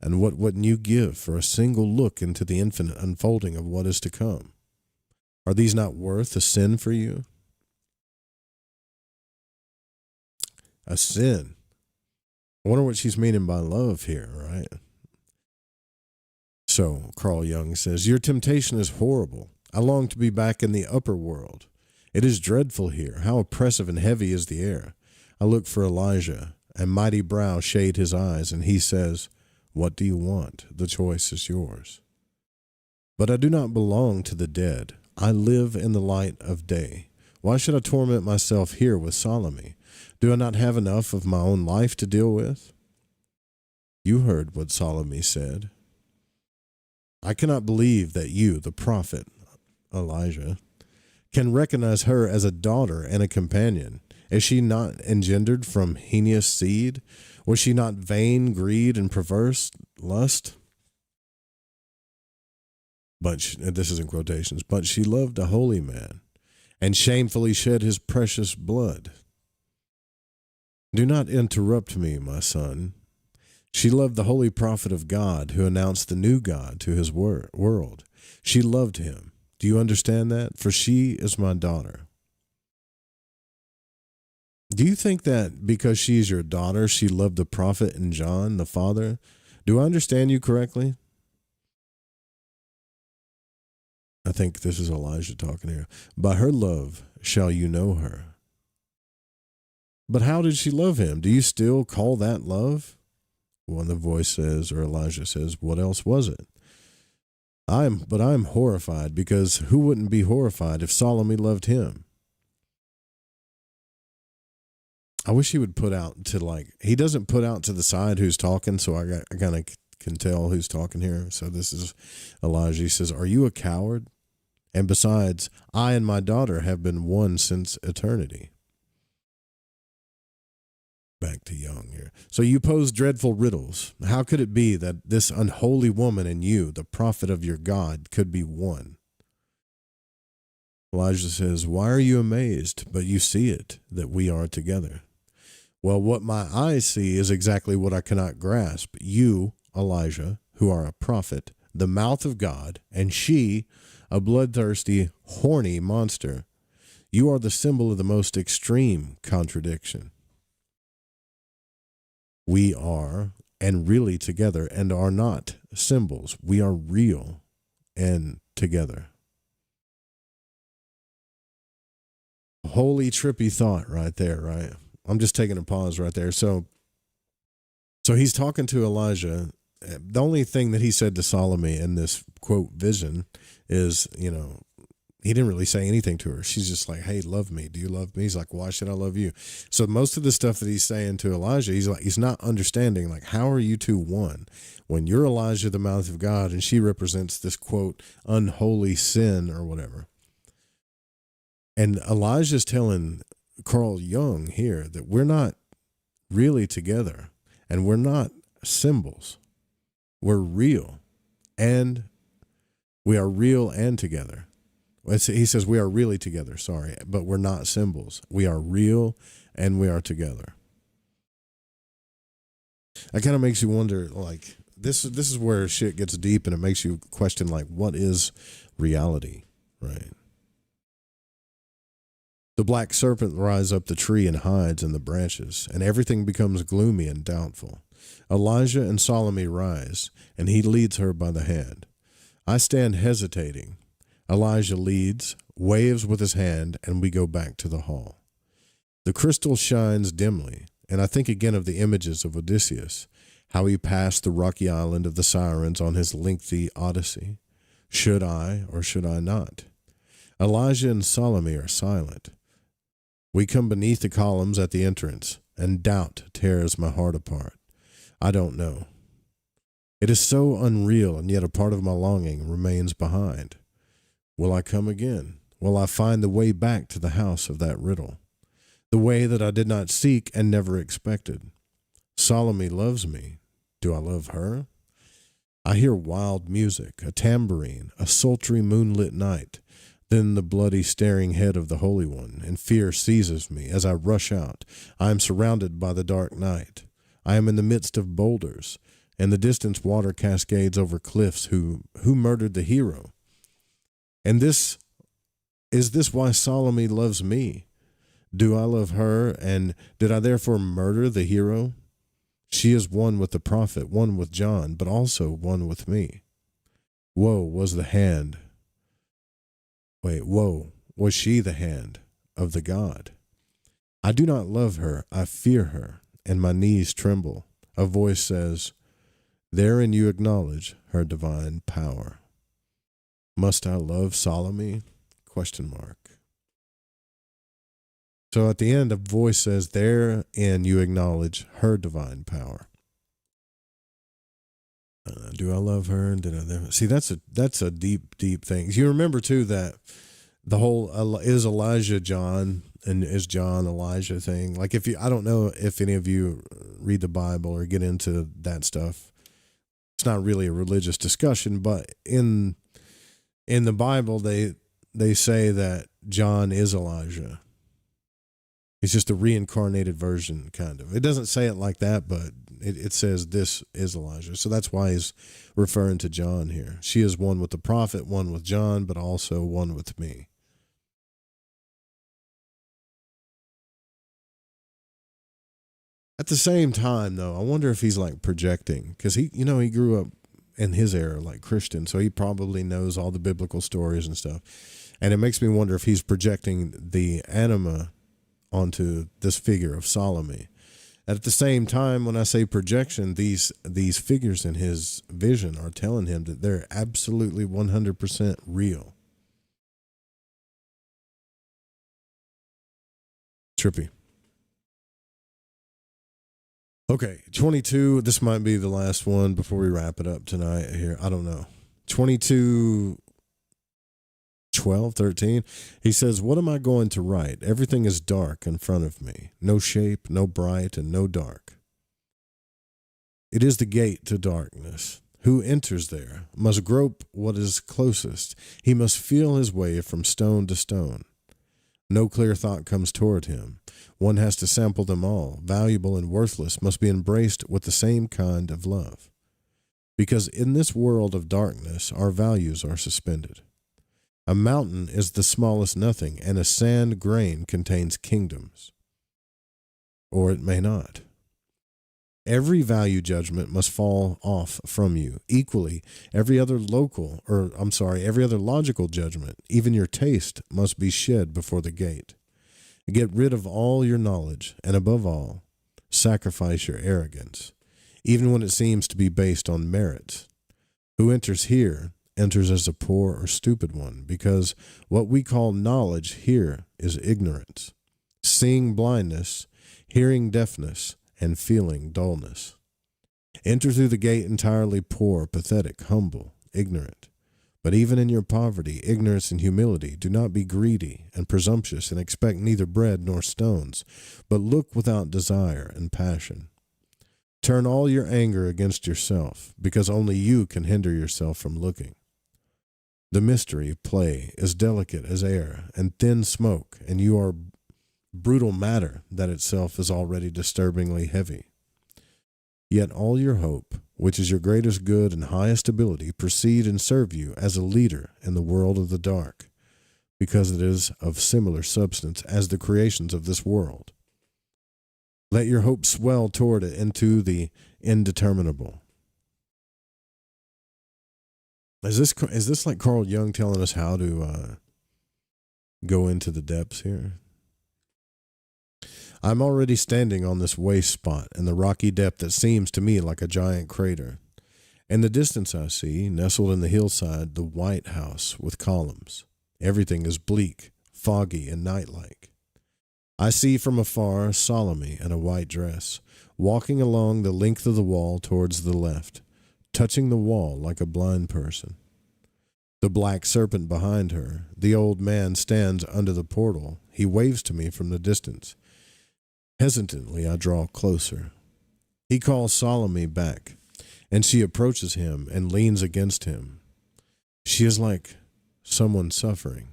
And what wouldn't you give for a single look into the infinite unfolding of what is to come? Are these not worth a sin for you? A sin. I wonder what she's meaning by love here, right? So, Carl Jung says, your temptation is horrible. I long to be back in the upper world. It is dreadful here. How oppressive and heavy is the air. I look for Elijah, and mighty brow shade his eyes, and he says, what do you want? The choice is yours. But I do not belong to the dead. I live in the light of day. Why should I torment myself here with Salome? Do I not have enough of my own life to deal with? You heard what Salome said. I cannot believe that you, the prophet, Elijah, can recognize her as a daughter and a companion. Is she not engendered from heinous seed? Was she not vain, greed, and perverse lust? But this is in quotations. But she loved a holy man, and shamefully shed his precious blood. Do not interrupt me, my son. She loved the holy prophet of God who announced the new God to his world. She loved him. Do you understand that? For she is my daughter. Do you think that because she is your daughter, she loved the prophet and John, the father? Do I understand you correctly? I think this is Elijah talking here. By her love shall you know her. But how did she love him? Do you still call that love? Well, the voice says, or Elijah says, what else was it? But I'm horrified, because who wouldn't be horrified if Salome loved him? I wish he would put out to, like, he doesn't put out to the side who's talking, so I kind of can tell who's talking here. So this is Elijah. He says, "Are you a coward? And besides, I and my daughter have been one since eternity." Back to Jung here. "So you pose dreadful riddles. How could it be that this unholy woman and you, the prophet of your God, could be one?" Elijah says, "Why are you amazed? But you see it, that we are together." "Well, what my eyes see is exactly what I cannot grasp. You, Elijah, who are a prophet, the mouth of God, and she, a bloodthirsty, horny monster. You are the symbol of the most extreme contradiction. We are and really together and are not symbols. We are real and together." Holy trippy thought right there, right? I'm just taking a pause right there. So he's talking to Elijah. The only thing that he said to Salome in this quote vision is, he didn't really say anything to her. She's just like, "Hey, love me. Do you love me?" He's like, "Why should I love you?" So most of the stuff that he's saying to Elijah, he's not understanding, like, how are you two one when you're Elijah, the mouth of God, and she represents this quote unholy sin or whatever. And Elijah's telling Carl Jung here that we're not really together and we're not symbols. We're real, and we are real and together. He says we are really together, sorry, but we're not symbols. We are real and we are together. That kind of makes you wonder, like, this is where shit gets deep, and it makes you question, like, what is reality, right? The black serpent rises up the tree and hides in the branches, and everything becomes gloomy and doubtful. Elijah and Salome rise, and he leads her by the hand. I stand hesitating. Elijah leads, waves with his hand, and we go back to the hall. The crystal shines dimly, and I think again of the images of Odysseus, how he passed the rocky island of the Sirens on his lengthy odyssey. Should I or should I not? Elijah and Salome are silent. We come beneath the columns at the entrance, and doubt tears my heart apart. I don't know. It is so unreal, and yet a part of my longing remains behind. Will I come again? Will I find the way back to the house of that riddle? The way that I did not seek and never expected. Salome loves me. Do I love her? I hear wild music, a tambourine, a sultry moonlit night, then the bloody staring head of the Holy One, and fear seizes me as I rush out. I am surrounded by the dark night. I am in the midst of boulders, and the distant water cascades over cliffs. Who murdered the hero? And is this why Salome loves me? Do I love her, and did I therefore murder the hero? She is one with the prophet, one with John, but also one with me. Woe was she the hand of the God? I do not love her, I fear her, and my knees tremble. A voice says, therein you acknowledge her divine power. Must I love Salome? ? So at the end, a voice says, therein you acknowledge her divine power. Do I love her? See, that's a deep, deep thing. You remember too that the whole is Elijah John and is John Elijah thing. Like I don't know if any of you read the Bible or get into that stuff. It's not really a religious discussion, but in the Bible they say that John is Elijah. He's just a reincarnated version, kind of. It doesn't say it like that, but it says this is Elijah. So that's why he's referring to John here. She is one with the prophet, one with John, but also one with me. At the same time, though, I wonder if he's like projecting, because he grew up in his era like Christian, so he probably knows all the biblical stories and stuff. And it makes me wonder if he's projecting the anima onto this figure of Salome. At the same time, when I say projection, these figures in his vision are telling him that they're absolutely 100% real. Trippy. Okay, 22. This might be the last one before we wrap it up tonight here. I don't know. 22, 12, 13. He says, what am I going to write? Everything is dark in front of me. No shape, no bright, and no dark. It is the gate to darkness. Who enters there must grope what is closest. He must feel his way from stone to stone. No clear thought comes toward him. One has to sample them all. Valuable and worthless must be embraced with the same kind of love. Because in this world of darkness, our values are suspended. A mountain is the smallest nothing, and a sand grain contains kingdoms. Or it may not. Every value judgment must fall off from you. Equally, every other logical judgment, even your taste, must be shed before the gate. Get rid of all your knowledge, and above all, sacrifice your arrogance, even when it seems to be based on merit. Who enters here enters as a poor or stupid one, because what we call knowledge here is ignorance, seeing blindness, hearing deafness, and feeling dullness. Enter through the gate entirely poor, pathetic, humble, ignorant. But even in your poverty, ignorance, and humility, do not be greedy and presumptuous and expect neither bread nor stones, but look without desire and passion. Turn all your anger against yourself, because only you can hinder yourself from looking. The mystery play is delicate as air and thin smoke, and you are brutal matter that itself is already disturbingly heavy. Yet all your hope, which is your greatest good and highest ability, proceed and serve you as a leader in the world of the dark, because it is of similar substance as the creations of this world. Let your hope swell toward it into the indeterminable. Is this like Carl Jung telling us how to go into the depths here? I'm already standing on this waste spot in the rocky depth that seems to me like a giant crater. In the distance I see, nestled in the hillside, the White House with columns. Everything is bleak, foggy, and night-like. I see from afar Salome in a white dress, walking along the length of the wall towards the left, touching the wall like a blind person. The black serpent behind her, the old man stands under the portal. He waves to me from the distance. Hesitantly, I draw closer. He calls Salome back, and she approaches him and leans against him. She is like someone suffering.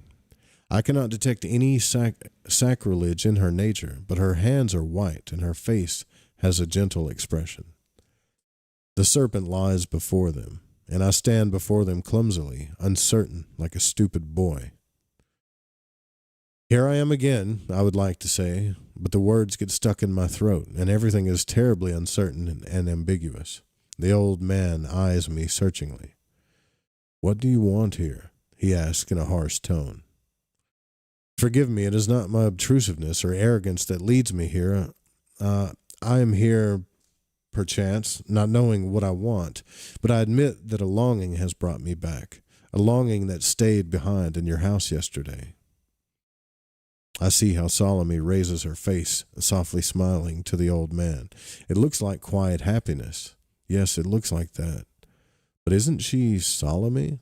I cannot detect any sacrilege in her nature, but her hands are white and her face has a gentle expression. The serpent lies before them, and I stand before them clumsily, uncertain, like a stupid boy. Here I am again, I would like to say, but the words get stuck in my throat, and everything is terribly uncertain and ambiguous. The old man eyes me searchingly. What do you want here? He asks in a harsh tone. Forgive me, it is not my obtrusiveness or arrogance that leads me here. I am here, perchance, not knowing what I want, but I admit that a longing has brought me back, a longing that stayed behind in your house yesterday. I see how Salome raises her face, softly smiling to the old man. It looks like quiet happiness. Yes, it looks like that. But isn't she Salome?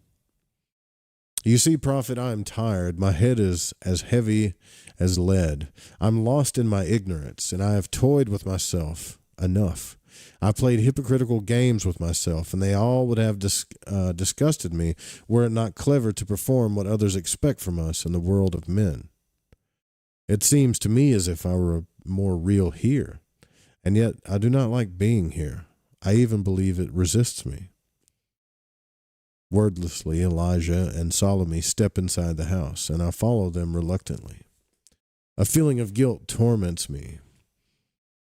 You see, Prophet, I am tired. My head is as heavy as lead. I'm lost in my ignorance, and I have toyed with myself enough. I played hypocritical games with myself, and they all would have disgusted me were it not clever to perform what others expect from us in the world of men. It seems to me as if I were more real here, and yet I do not like being here. I even believe it resists me. Wordlessly, Elijah and Salome step inside the house, and I follow them reluctantly. A feeling of guilt torments me.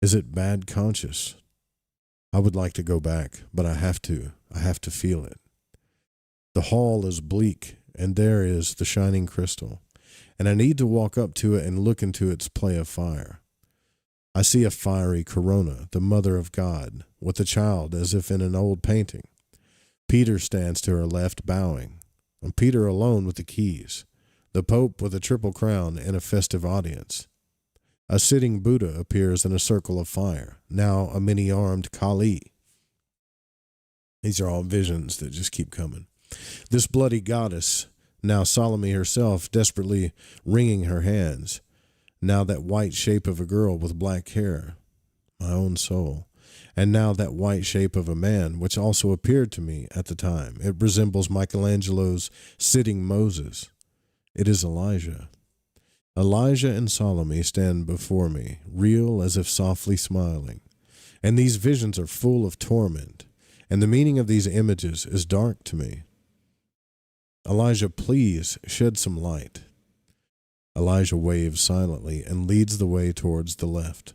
Is it bad conscience? I would like to go back, but I have to. I have to feel it. The hall is bleak, and there is the shining crystal, and I need to walk up to it and look into its play of fire. I see a fiery corona, the mother of God, with a child as if in an old painting. Peter stands to her left, bowing, and Peter alone with the keys, the Pope with a triple crown and a festive audience. A sitting Buddha appears in a circle of fire, now a many-armed Kali. These are all visions that just keep coming. This bloody goddess, now Salome herself, desperately wringing her hands, now that white shape of a girl with black hair, my own soul, and now that white shape of a man, which also appeared to me at the time. It resembles Michelangelo's sitting Moses. It is Elijah. Elijah and Salome stand before me, real as if softly smiling. And these visions are full of torment, and the meaning of these images is dark to me. Elijah, please shed some light. Elijah waves silently and leads the way towards the left,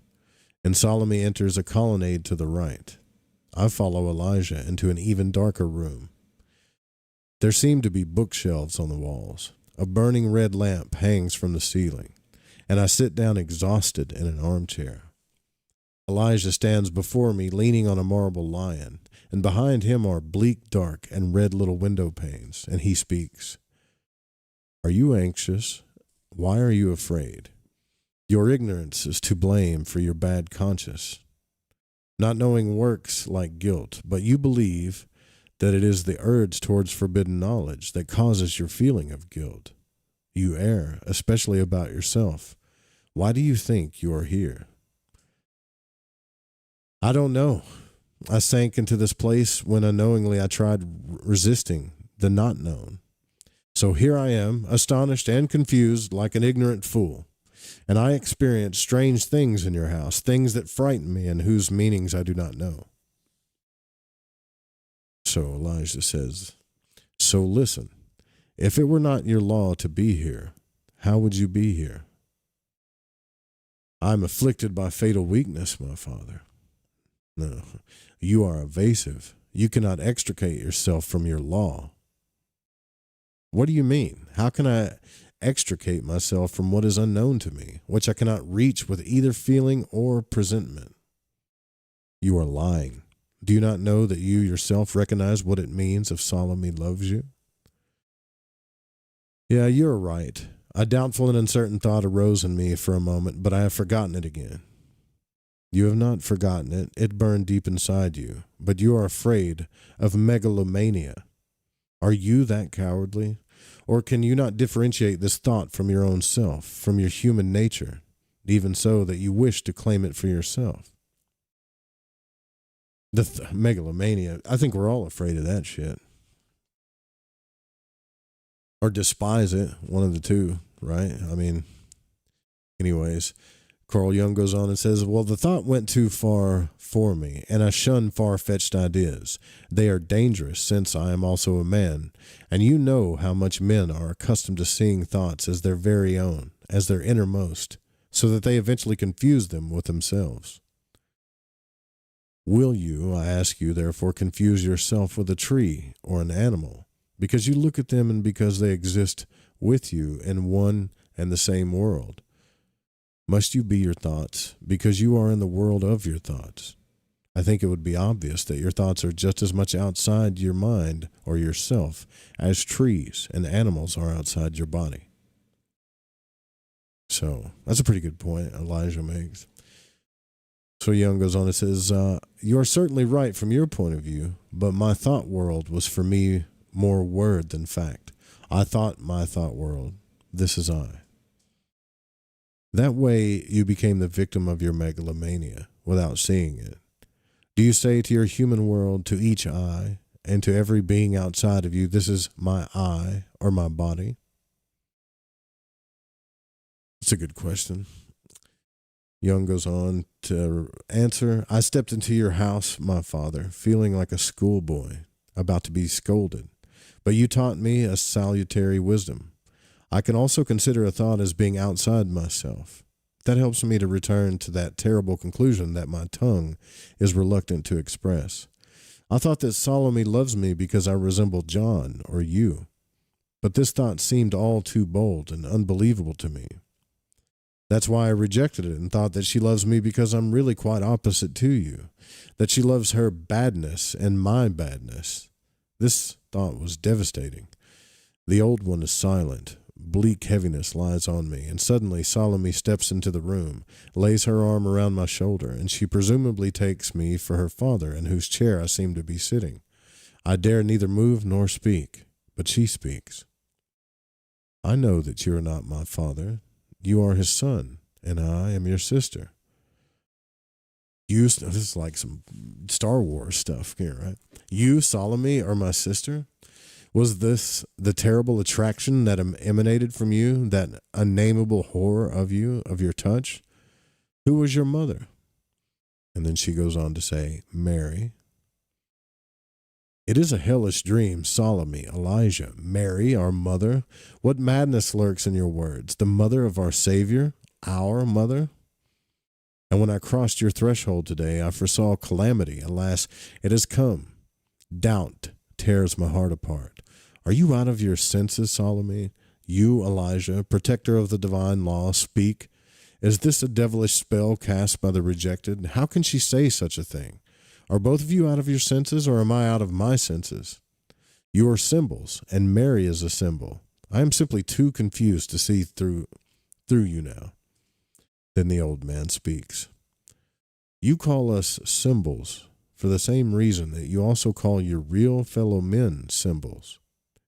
and Salome enters a colonnade to the right. I follow Elijah into an even darker room. There seem to be bookshelves on the walls. A burning red lamp hangs from the ceiling, and I sit down exhausted in an armchair. Elijah stands before me leaning on a marble lion, and behind him are bleak, dark, and red little window panes, and he speaks. Are you anxious? Why are you afraid? Your ignorance is to blame for your bad conscience. Not knowing works like guilt, but you believe that it is the urge towards forbidden knowledge that causes your feeling of guilt. You err, especially about yourself. Why do you think you are here? I don't know. I sank into this place when unknowingly I tried resisting the not known. So here I am, astonished and confused like an ignorant fool. And I experience strange things in your house, things that frighten me and whose meanings I do not know. So Elijah says, so listen, if it were not your law to be here, how would you be here? I am afflicted by fatal weakness, my father. No, you are evasive. You cannot extricate yourself from your law. What do you mean? How can I extricate myself from what is unknown to me, which I cannot reach with either feeling or presentiment? You are lying. Do you not know that you yourself recognize what it means if Salome loves you? Yeah, you're right. A doubtful and uncertain thought arose in me for a moment, but I have forgotten it again. You have not forgotten it. It burned deep inside you, but you are afraid of megalomania. Are you that cowardly? Or can you not differentiate this thought from your own self, from your human nature, even so that you wish to claim it for yourself? Megalomania, I think we're all afraid of that shit. Or despise it, one of the two, right? I mean, anyways, Carl Jung goes on and says, well, the thought went too far for me, and I shun far-fetched ideas. They are dangerous, since I am also a man, and you know how much men are accustomed to seeing thoughts as their very own, as their innermost, so that they eventually confuse them with themselves. Will you, I ask you, therefore, confuse yourself with a tree or an animal, because you look at them and because they exist with you in one and the same world? Must you be your thoughts, because you are in the world of your thoughts? I think it would be obvious that your thoughts are just as much outside your mind or yourself as trees and animals are outside your body. So that's a pretty good point Elijah makes. So Jung goes on and says, you are certainly right from your point of view, but my thought world was for me more word than fact. I thought my thought world, this is I. That way you became the victim of your megalomania without seeing it. Do you say to your human world, to each I, and to every being outside of you, this is my I or my body? That's a good question. Jung goes on to answer, I stepped into your house, my father, feeling like a schoolboy about to be scolded, but you taught me a salutary wisdom. I can also consider a thought as being outside myself. That helps me to return to that terrible conclusion that my tongue is reluctant to express. I thought that Salome loves me because I resemble John or you, but this thought seemed all too bold and unbelievable to me. That's why I rejected it and thought that she loves me because I'm really quite opposite to you, that she loves her badness and my badness. This thought was devastating. The old one is silent, bleak heaviness lies on me, and suddenly Salome steps into the room, lays her arm around my shoulder, and she presumably takes me for her father, in whose chair I seem to be sitting. I dare neither move nor speak, but she speaks. I know that you are not my father. You are his son, and I am your sister. This is like some Star Wars stuff here, right? You, Salome, are my sister? Was this the terrible attraction that emanated from you, that unnameable horror of you, of your touch? Who was your mother? And then she goes on to say, Mary. It is a hellish dream, Salome, Elijah, Mary, our mother. What madness lurks in your words? The mother of our Savior, our mother? And when I crossed your threshold today, I foresaw calamity. Alas, it has come. Doubt tears my heart apart. Are you out of your senses, Salome? You, Elijah, protector of the divine law, speak. Is this a devilish spell cast by the rejected? How can she say such a thing? Are both of you out of your senses, or am I out of my senses? You are symbols, and Mary is a symbol. I am simply too confused to see through you now. Then the old man speaks. You call us symbols for the same reason that you also call your real fellow men symbols,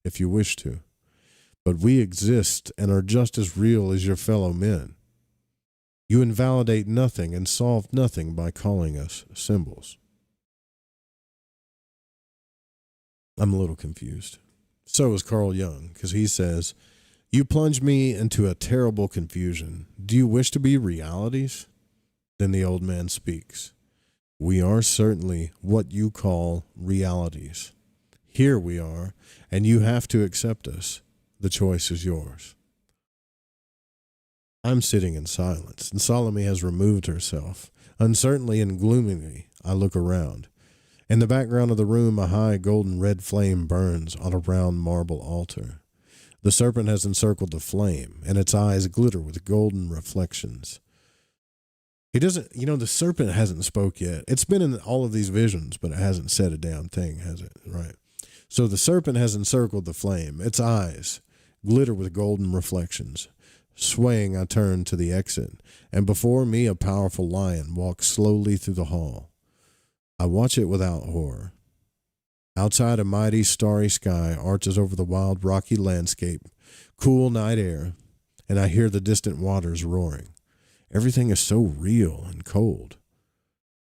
if you wish to. But we exist and are just as real as your fellow men. You invalidate nothing and solve nothing by calling us symbols. I'm a little confused. So is Carl Jung, because he says, you plunge me into a terrible confusion. Do you wish to be realities? Then the old man speaks. We are certainly what you call realities. Here we are, and you have to accept us. The choice is yours. I'm sitting in silence, and Salome has removed herself. Uncertainly and gloomily, I look around. In the background of the room, a high golden red flame burns on a round marble altar. The serpent has encircled the flame, and its eyes glitter with golden reflections. The serpent hasn't spoke yet. It's been in all of these visions, but it hasn't said a damn thing, has it? Right. So the serpent has encircled the flame. Its eyes glitter with golden reflections. Swaying, I turn to the exit, and before me a powerful lion walks slowly through the hall. I watch it without horror. Outside, a mighty starry sky arches over the wild rocky landscape, cool night air, and I hear the distant waters roaring. Everything is so real and cold.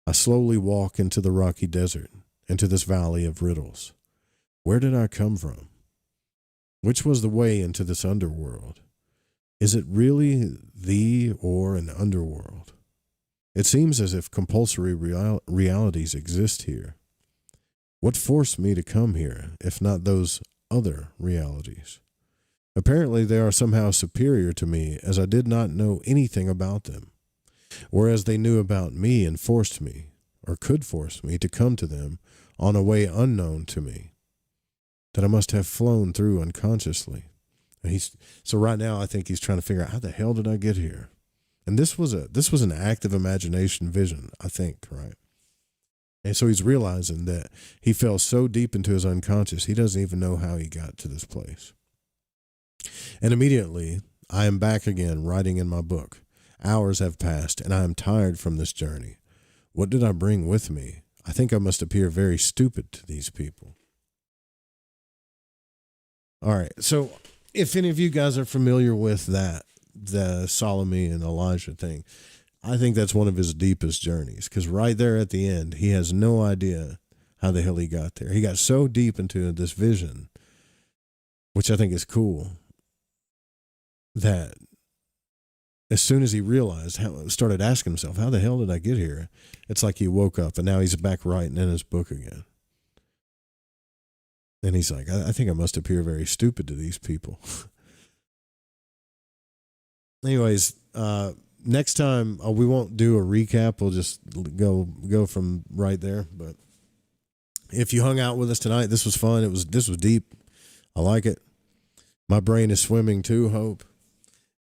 I slowly walk into the rocky desert, into this valley of riddles. Where did I come from? Which was the way into this underworld? Is it really the or an underworld? It seems as if compulsory realities exist here. What forced me to come here, if not those other realities? Apparently they are somehow superior to me, as I did not know anything about them, whereas they knew about me and forced me, or could force me, to come to them on a way unknown to me, that I must have flown through unconsciously. So right now I think he's trying to figure out, how the hell did I get here? And this was an active imagination vision, I think, right? And so he's realizing that he fell so deep into his unconscious, he doesn't even know how he got to this place. And immediately, I am back again writing in my book. Hours have passed, and I am tired from this journey. What did I bring with me? I think I must appear very stupid to these people. All right, so if any of you guys are familiar with that, the Salome and Elijah thing, I think that's one of his deepest journeys, because right there at the end, he has no idea how the hell he got there. He got so deep into this vision, which I think is cool, that as soon as he realized, started asking himself, how the hell did I get here? It's like he woke up, and now he's back writing in his book again. And he's like, I think I must appear very stupid to these people. Anyways, next time we won't do a recap. We'll just go from right there. But if you hung out with us tonight, this was fun. This was deep. I like it. My brain is swimming too, Hope.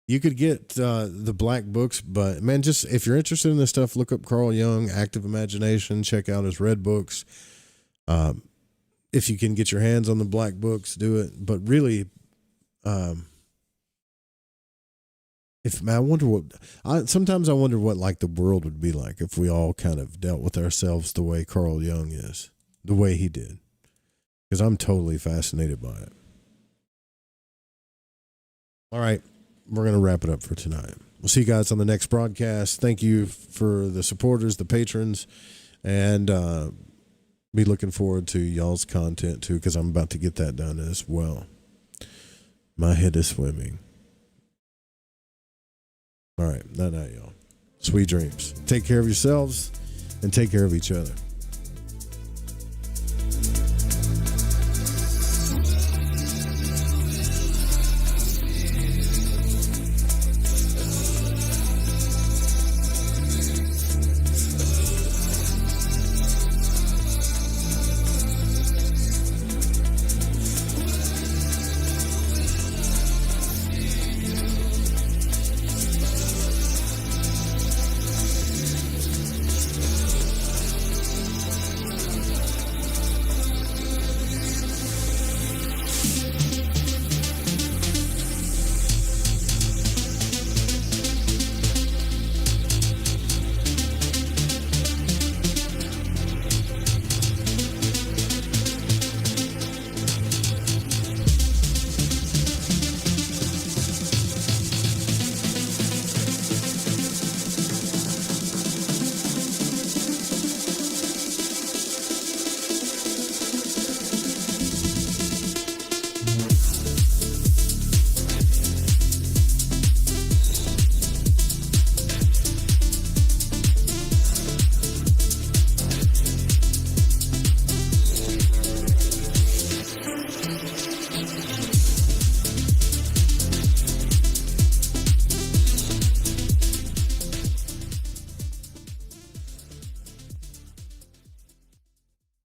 You could get the black books, but man, just if you're interested in this stuff, look up Carl Jung, Active Imagination. Check out his red books. If you can get your hands on the black books, do it. But really, Sometimes I wonder what like the world would be like if we all kind of dealt with ourselves the way Carl Jung is, the way he did. Because I'm totally fascinated by it. All right, we're going to wrap it up for tonight. We'll see you guys on the next broadcast. Thank you for the supporters, the patrons, and be looking forward to y'all's content too, because I'm about to get that done as well. My head is swimming. All right, night, y'all. Sweet dreams. Take care of yourselves and take care of each other.